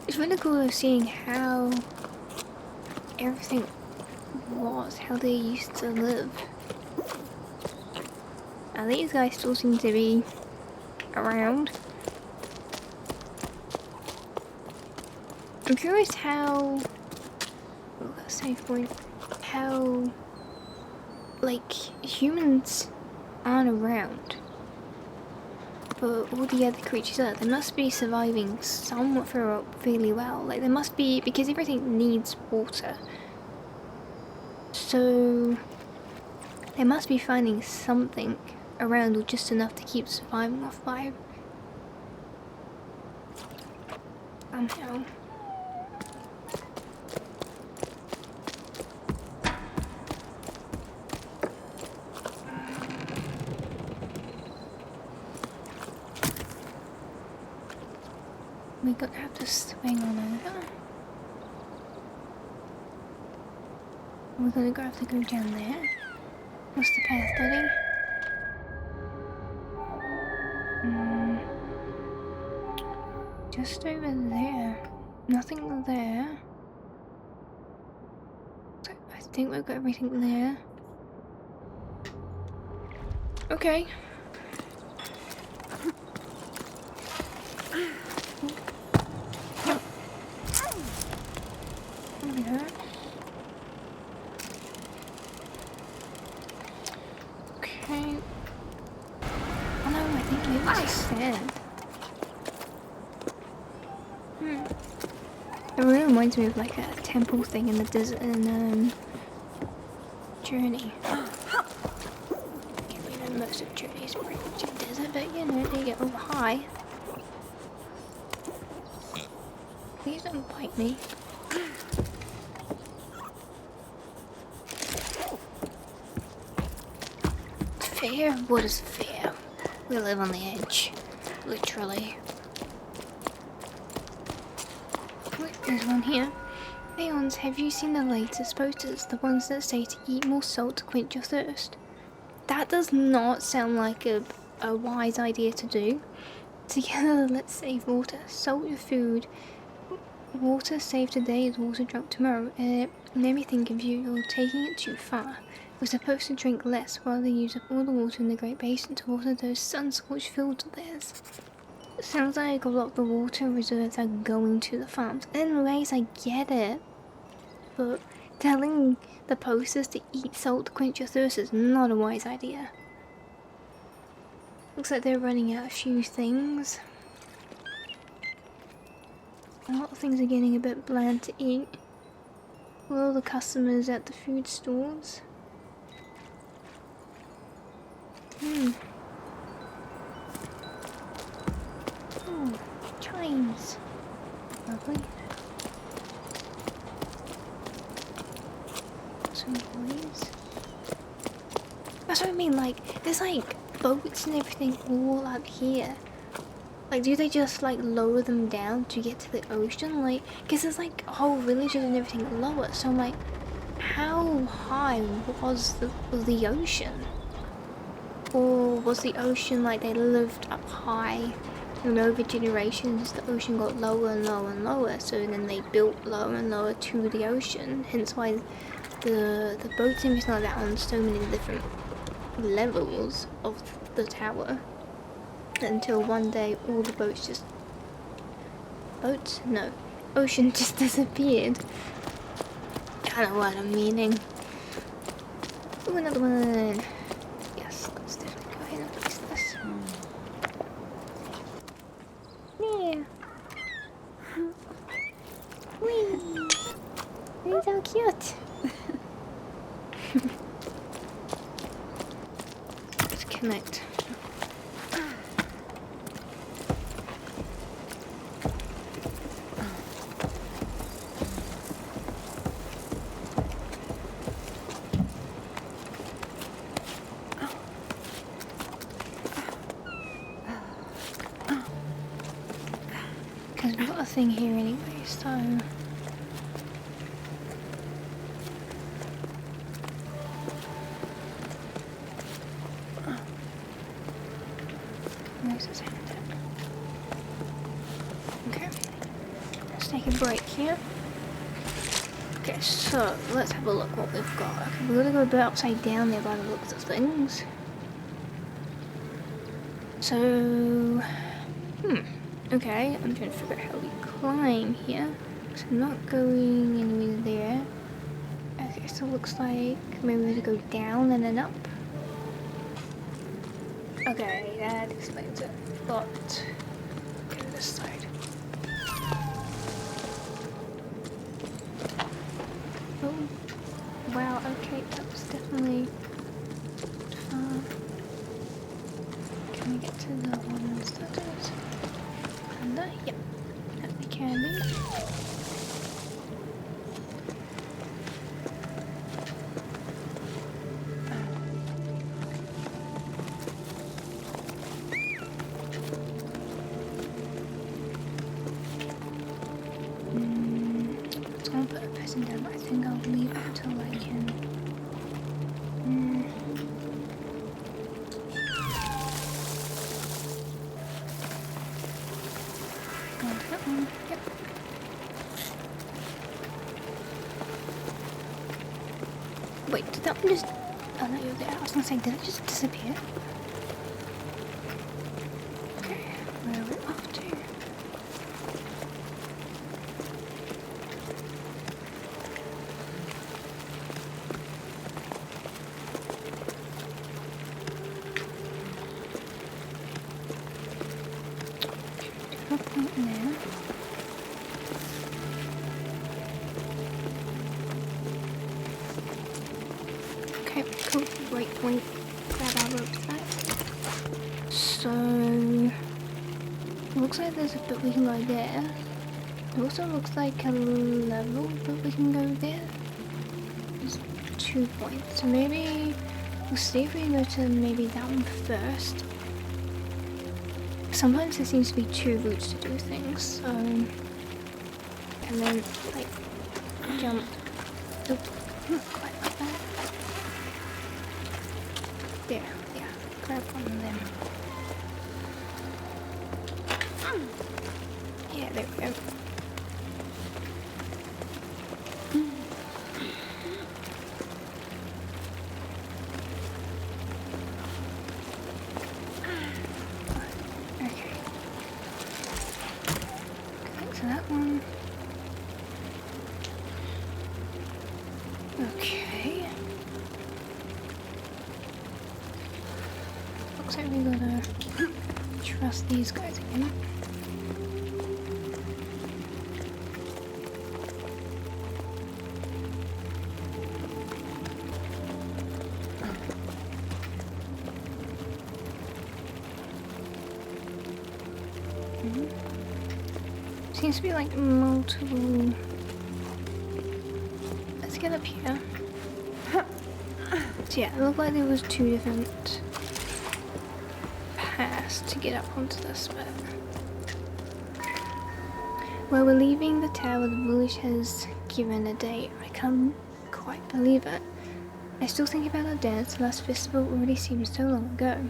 It's really cool seeing how everything was, how they used to live. And these guys still seem to be around. I'm curious how... Oh, that's a save point. How... like, humans aren't around. But all the other creatures are. They must be surviving somewhat fairly well. Like, they must be... because everything needs water. So... they must be finding something around, or just enough to keep surviving off by. Somehow. We're gonna have to swing on over. We're gonna have to go down there. What's the path, buddy? Just over there. Nothing there. I think we've got everything there. Okay. Okay. Oh no, I think maybe it's sand. It really reminds me of like a temple thing in the desert in Journey. Yeah, we know most of Journey is pretty much a desert, but you know, they get over high. Please don't bite me. Fair? What is fair? We live on the edge. Literally. Wait, there's one here. Leons, have you seen the latest posters? The ones that say to eat more salt to quench your thirst. That does not sound like a wise idea to do. Together, let's save water. Salt your food. Water saved today is water drunk tomorrow. Let me think of you. You're taking it too far. We're supposed to drink less while they use up all the water in the Great Basin to water those sun-scorched fields of theirs. Sounds like a lot of the water reserves are going to the farms. Anyways, I get it. But telling the posters to eat salt to quench your thirst is not a wise idea. Looks like they're running out of a few things. A lot of things are getting a bit bland to eat. All the customers at the food stalls. Oh, chimes. Lovely. Some boys. That's what I mean, like, there's like boats and everything all up here. Like, do they just like lower them down to get to the ocean? Like, because there's like whole villages and everything lower. So I'm like, how high was the ocean? Or was the ocean like they lived up high and over generations the ocean got lower and lower and lower, so then they built lower and lower to the ocean, hence why the boats and everything like that on so many different levels of the tower, until one day all the boats just ocean just disappeared. Kind of what I'm meaning. Ooh, another one. Yes, let's definitely go ahead and fix this. Yeah. Whee! It's so cute. Let's connect. Because we've got a thing here anyway, so... Where's this hand at? Okay. Let's take a break here. Okay, so let's have a look what we've got. Okay, we're gonna go a bit upside down there by the looks of things. So... Okay, I'm trying to figure out how we climb here. So I'm not going anywhere there. Okay, so it looks like maybe we go down and then up. Okay, that explains it. But go this side. Oh, wow, okay, that was definitely far. Can we get to the ones that is? Yep, that we can do. It's gonna put a person down, but I think I'll leave it until I can. Yep. Wait, did that one just... Oh no, you're there. I was gonna say, did it just disappear? Okay, where are we off to? No point there. Okay, cool. Right point. Grab our ropes back. So, looks like there's a bit we can go there. It also looks like a level that we can go there. There's 2 points. So maybe We'll see if we can go to maybe that one first. Sometimes there seems to be two routes to do things, so... And then, like, jump. Oop, not quite like that. There, yeah, grab one of them. Yeah, there we go. That one. Okay. Looks like we gotta trust these guys again. Seems to be like multiple. Let's get up here. So yeah, it looked like there was two different paths to get up onto this bit. Well, we're leaving the tower. The village has given a date. I can't quite believe it. I still think about our dance. The last festival already seems so long ago.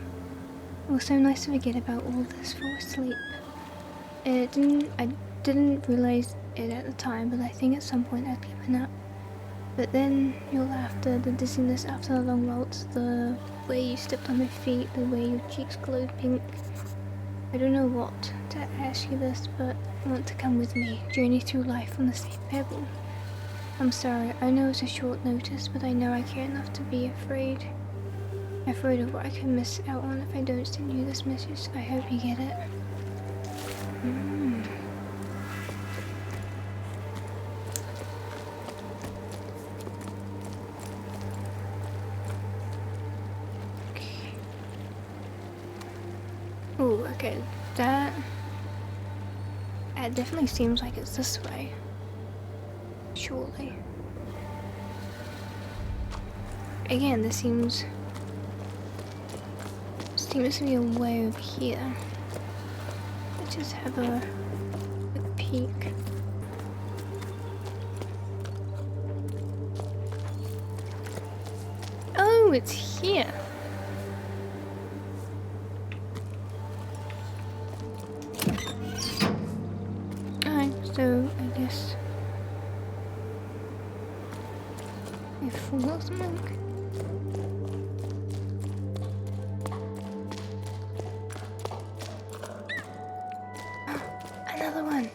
It was so nice to forget about all this for sleep. I didn't realize it at the time, but I think at some point I'd given up. But then your laughter, the dizziness after the long waltz, the way you stepped on my feet, the way your cheeks glowed pink. I don't know what to ask you this, but I want to come with me, journey through life on the same pebble. I'm sorry, I know it's a short notice, but I know I care enough to be afraid. Afraid of what I can miss out on if I don't send you this message. I hope you get it. Ooh, okay, that definitely seems like it's this way. Surely. Again, this seems to be a way over here. Let's just have a peek. Oh, it's here. So I guess if full of smoke. Another one.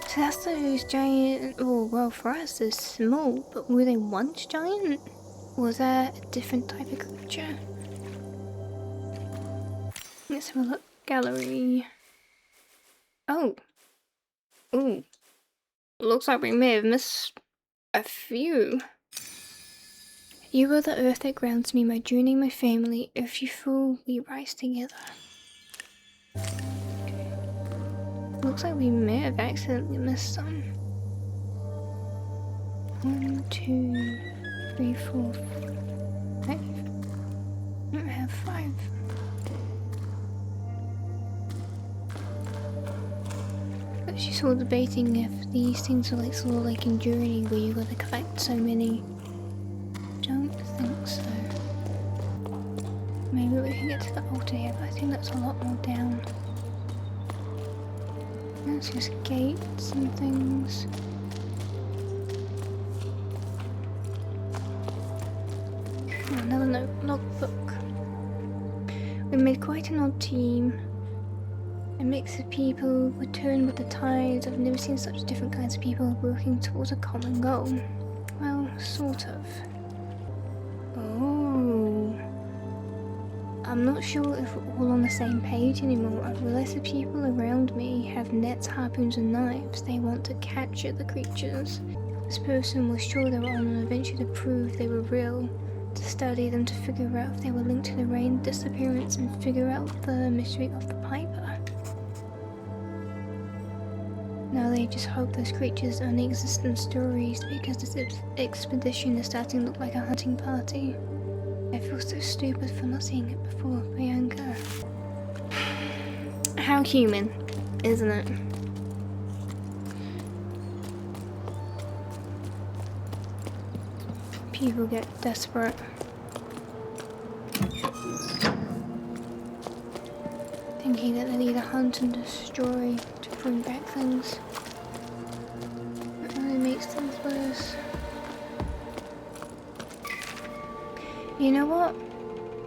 So that's those giant. Oh well, for us they're small, but were they once giant? Was that a different type of creature? Let's have a look. Gallery. Oh. Ooh. Looks like we may have missed a few. You are the earth that grounds me, my journey, my family. If you fall, we rise together. Okay. Looks like we may have accidentally missed some. 1, 2, 3, 4, 5. I don't have 5. But she's sort of debating if these things are like sort of like in Journey where you gotta collect so many. Don't think so. Maybe we can get to the altar here, but I think that's a lot more down. That's just gates and things. Another notebook. We made quite an odd team. A mix of people would turn with the tides. I've never seen such different kinds of people working towards a common goal. Well, sort of. Oh. I'm not sure if we're all on the same page anymore. I've realized the people around me have nets, harpoons and knives. They want to capture the creatures. This person was sure they were on an adventure to prove they were real. To study them, to figure out if they were linked to the rain disappearance and figure out the mystery of the Piper. Now they just hope those creatures only exist in stories because this expedition is starting to look like a hunting party. I feel so stupid for not seeing it before, Bianca. How human, isn't it? People get desperate. Thinking that they need to hunt and destroy to bring back things. It only makes things worse. You know what?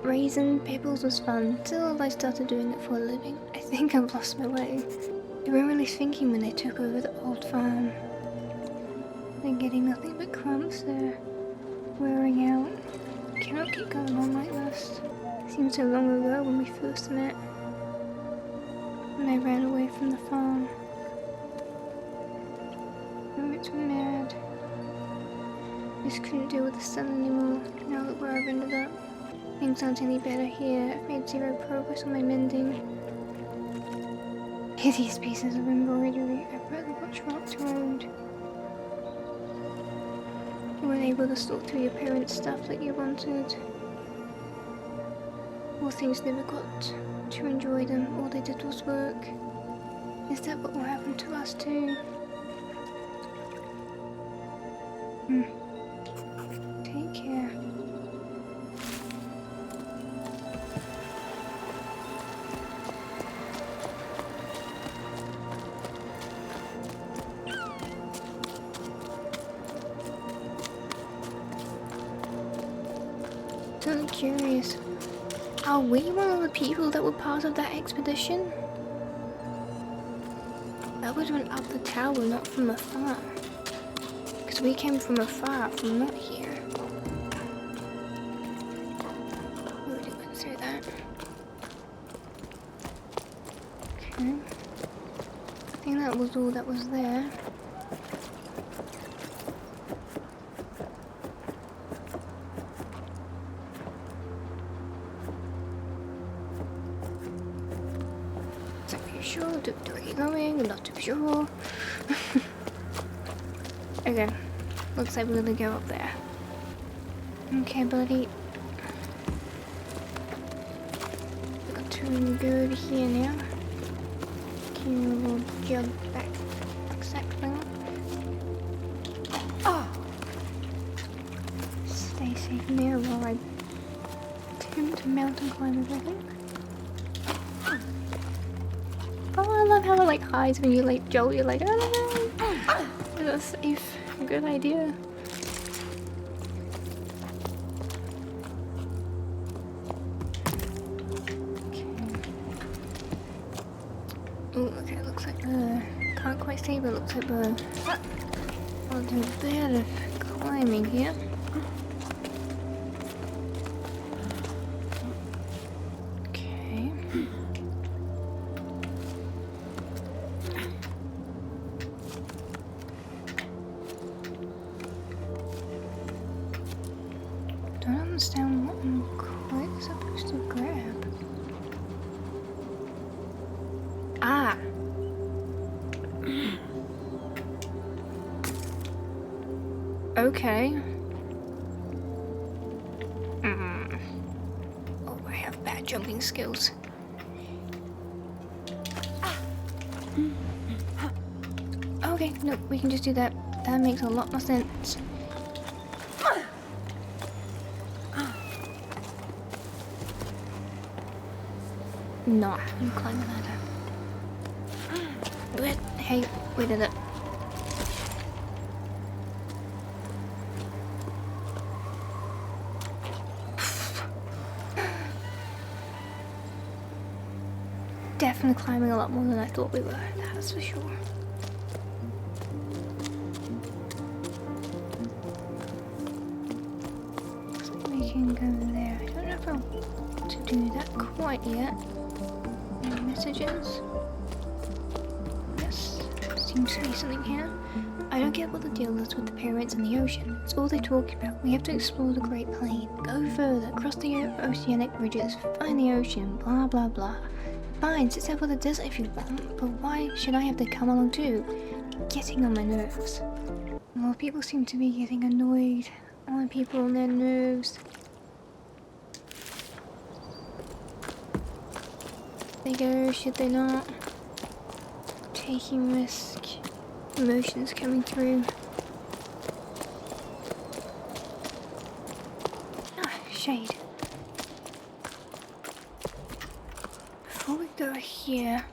Raising pebbles was fun till I started doing it for a living. I think I've lost my way. They weren't really thinking when they took over the old farm. They're getting nothing but crumbs. They're wearing out. Cannot keep going on like this. It seemed so long ago when we first met. When I ran away from the farm. Roots were mad. Just couldn't deal with the sun anymore. Now look where I've ended up. Things aren't any better here. I've made zero progress on my mending. Hideous pieces of embroidery. I'd rather watch Rock's Road. You weren't able to sort through your parents' stuff like you wanted. All things never got to enjoy them. All they did was work. Is that what will happen to us too? Take care. So curious. Are we one of the people that were part of that expedition? That was went up the tower, not from afar. Because we came from afar, from not here. We already went through that. Okay. I think that was all that was there. Going, not too sure. Okay, looks like we're gonna go up there. Okay, buddy. Got to go over here now. Can you little jump back? Exactly. Oh! Stay safe in there while I attempt to mountain climb everything. Oh, I love how it like hides when you like jolt. You're like, ah, that's safe. Good idea. Okay. Oh, okay. Looks like can't quite see, but looks like I'll do a bit of climbing here. Okay. Oh, I have bad jumping skills. Okay, no, we can just do that. That makes a lot more sense. No, you climb the ladder. Wait, hey, we did it. Definitely climbing a lot more than I thought we were, that's for sure. So we can go there. I don't know if I want to do that quite yet. Any messages? Yes, seems to be something here. I don't get what the deal is with the parents and the ocean. It's all they talk about. We have to explore the Great Plain, go further, cross the oceanic bridges, find the ocean, blah blah blah. Fine, sit there for the desert if you want, but why should I have to come along too? getting on my nerves. A lot of people seem to be getting annoyed on people on their nerves. They go, should they not? Taking risk. Emotions coming through. Ah, shade. Before we go here,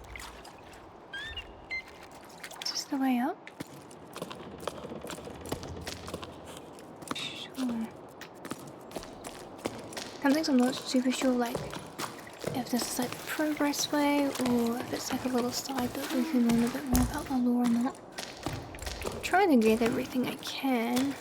is this the way up? Sure. Sometimes I'm not super sure, like, if this is like the progress way or if it's like a little side that we can learn a bit more about the lore or not. I'm trying to get everything I can.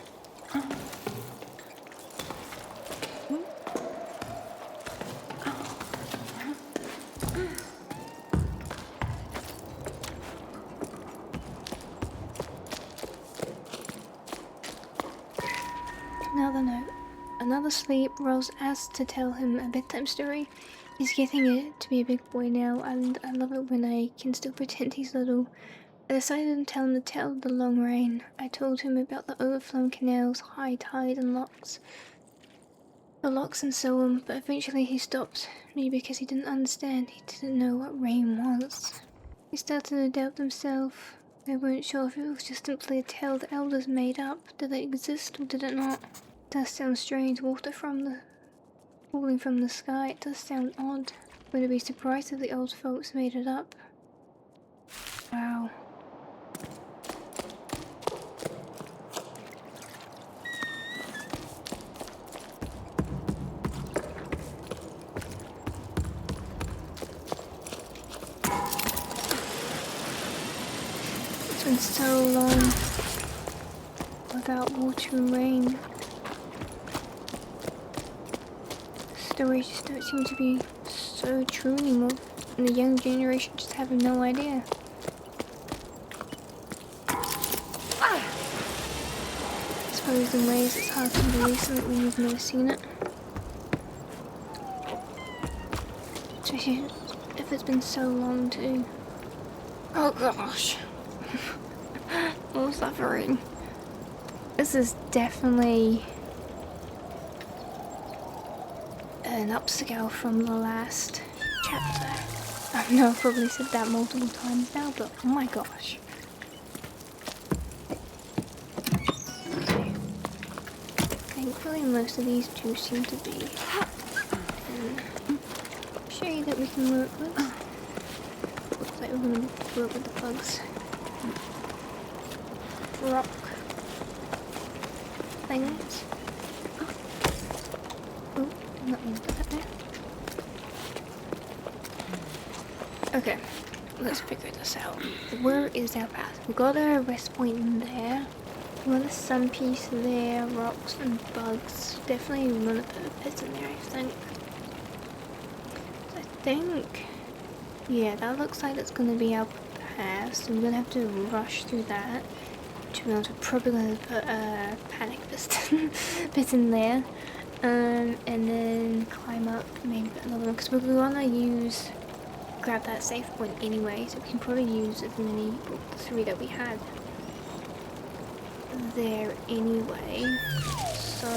Another note. Another sleep. Rose asked to tell him a bedtime story. He's getting it to be a big boy now, and I love it when I can still pretend he's little. I decided to tell him the tale of the long rain. I told him about the overflowing canals, high tide, and locks. The locks and so on, but eventually he stopped me because he didn't understand. He didn't know what rain was. He started to doubt himself. They weren't sure if it was just simply a tale the elders made up. Did it exist or did it not? It does sound strange, water falling from the sky. It does sound odd. Would I be surprised if the old folks made it up? Wow. It's been so long without water and rain. Stories just don't seem to be so true anymore, and the young generation just have no idea. I suppose in ways it's hard to believe something when you've never seen it. Especially if it's been so long too. Oh gosh. More suffering. This is definitely an upscale from the last chapter. I know I've probably said that multiple times now, but oh my gosh. Okay. Thankfully most of these do seem to be in shade that we can work with. Looks like we're going to work with the bugs. Rock things. Oh, not mean to put that there. Okay, let's figure this out. Where is our path? We got a rest point in there. We got a sun piece there, rocks and bugs. Definitely want to put a pit in there, I think. Yeah, that looks like it's going to be our path, so we're going to have to rush through that. To be honest, we're probably going to put a panic bit in there. And then climb up, maybe put another one, because we're going to grab that save point anyway, so we can probably use as many, well, the 3 that we had there anyway. So,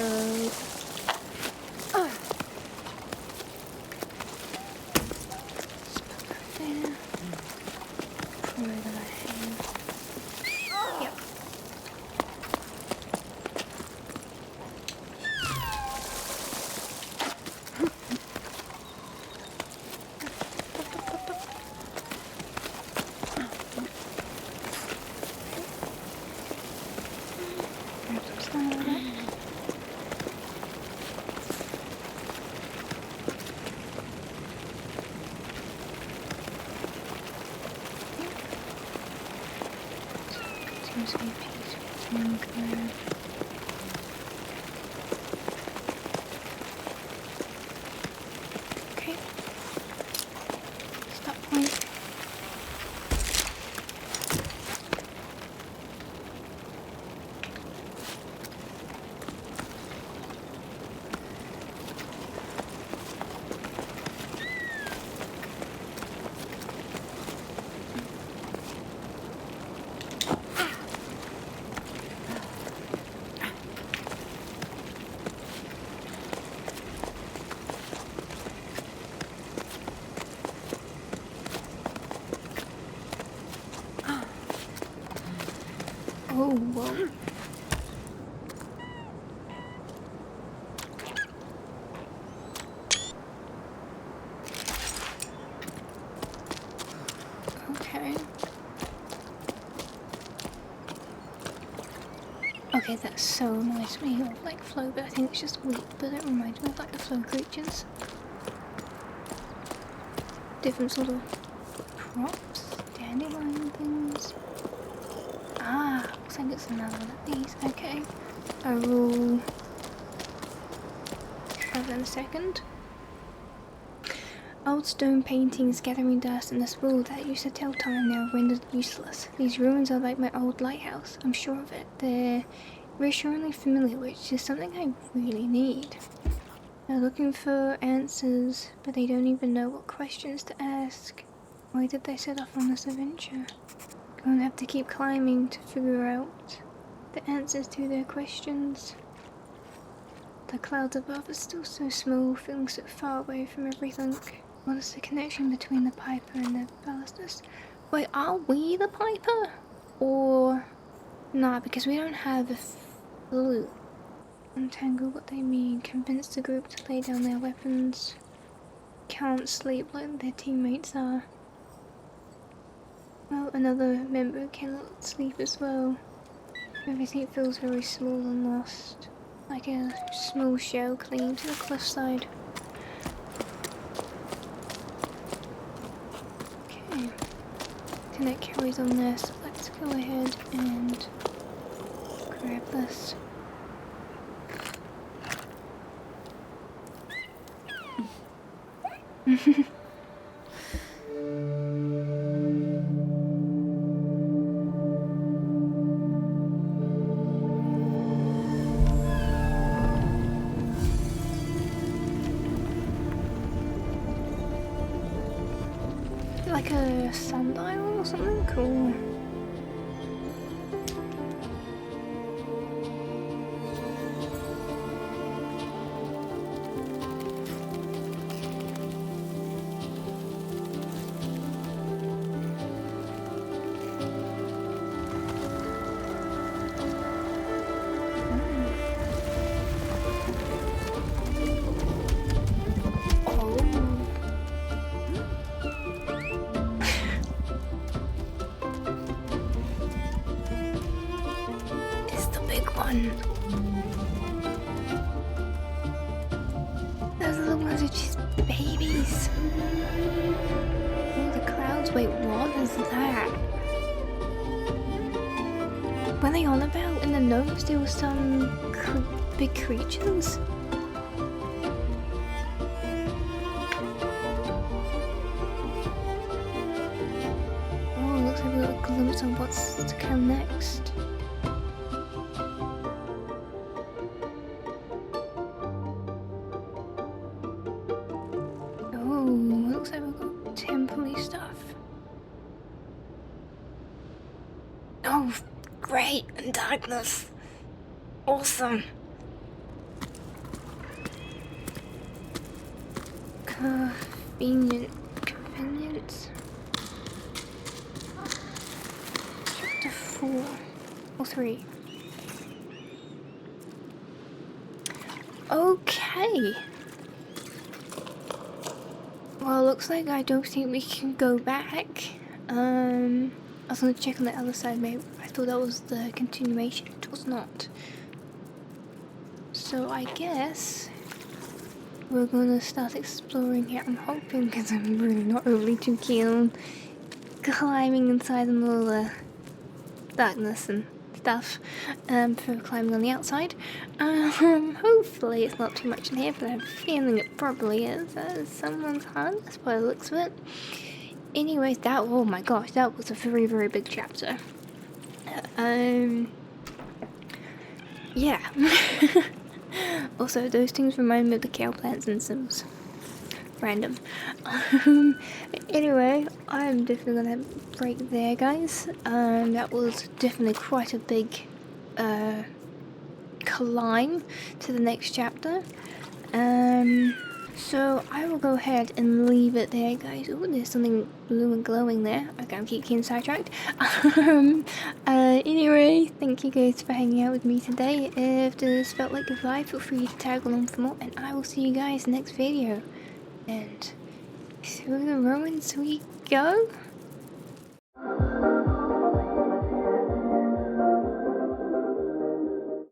okay. Stop point. Okay, that so reminds me of like flow, but I think it's just wheat, but it reminds me of like the flow creatures. Different sort of props, dandelion things. Ah, looks like it's another one of these. Okay, I will try that in a second. Old stone paintings gathering dust in this world that used to tell time now rendered useless. These ruins are like my old lighthouse, I'm sure of it. They're reassuringly familiar, which is something I really need. They're looking for answers, but they don't even know what questions to ask. Why did they set off on this adventure? Gonna have to keep climbing to figure out the answers to their questions. The clouds above are still so small, feeling so far away from everything. What is the connection between the Piper and the ballistus? Wait, are we the Piper? Or... nah, because we don't have a flute. Untangle what they mean, convince the group to lay down their weapons. Can't sleep like their teammates are. Well, another member cannot sleep as well. Everything feels very small and lost. Like a small shell clinging to the cliffside. Okay. And it carries on there, so let's go ahead and grab this. Like a sundial or something? Cool. Those little ones are just babies. Oh, the clouds. Wait, what is that? Were they on about in the notes there was some big creatures? Oh, looks like we got a glimpse of what's to come next. Looks like we've got temple-y stuff. Oh, great! And darkness! Awesome! Convenience. Chapter 4. Or 3. Okay! Well, looks like I don't think we can go back. I was gonna check on the other side, maybe. I thought that was the continuation. It was not. So I guess we're gonna start exploring here. I'm hoping, because I'm really not overly too keen on climbing inside the middle of the darkness and stuff for climbing on the outside. Hopefully it's not too much in here, but I have a feeling it probably is. Someone's hung, that's by the looks of it. Anyways, oh my gosh, that was a very, very big chapter. Yeah. Also, those things remind me of the kale plants in Sims. Random. Anyway, I'm definitely gonna break there, guys. That was definitely quite a big climb to the next chapter. So I will go ahead and leave it there, guys. Oh, there's something blue and glowing there. Okay, I'm getting sidetracked. Anyway, thank you guys for hanging out with me today. If this felt like a vibe, feel free to tag along for more, and I will see you guys next video. And through the ruins we go.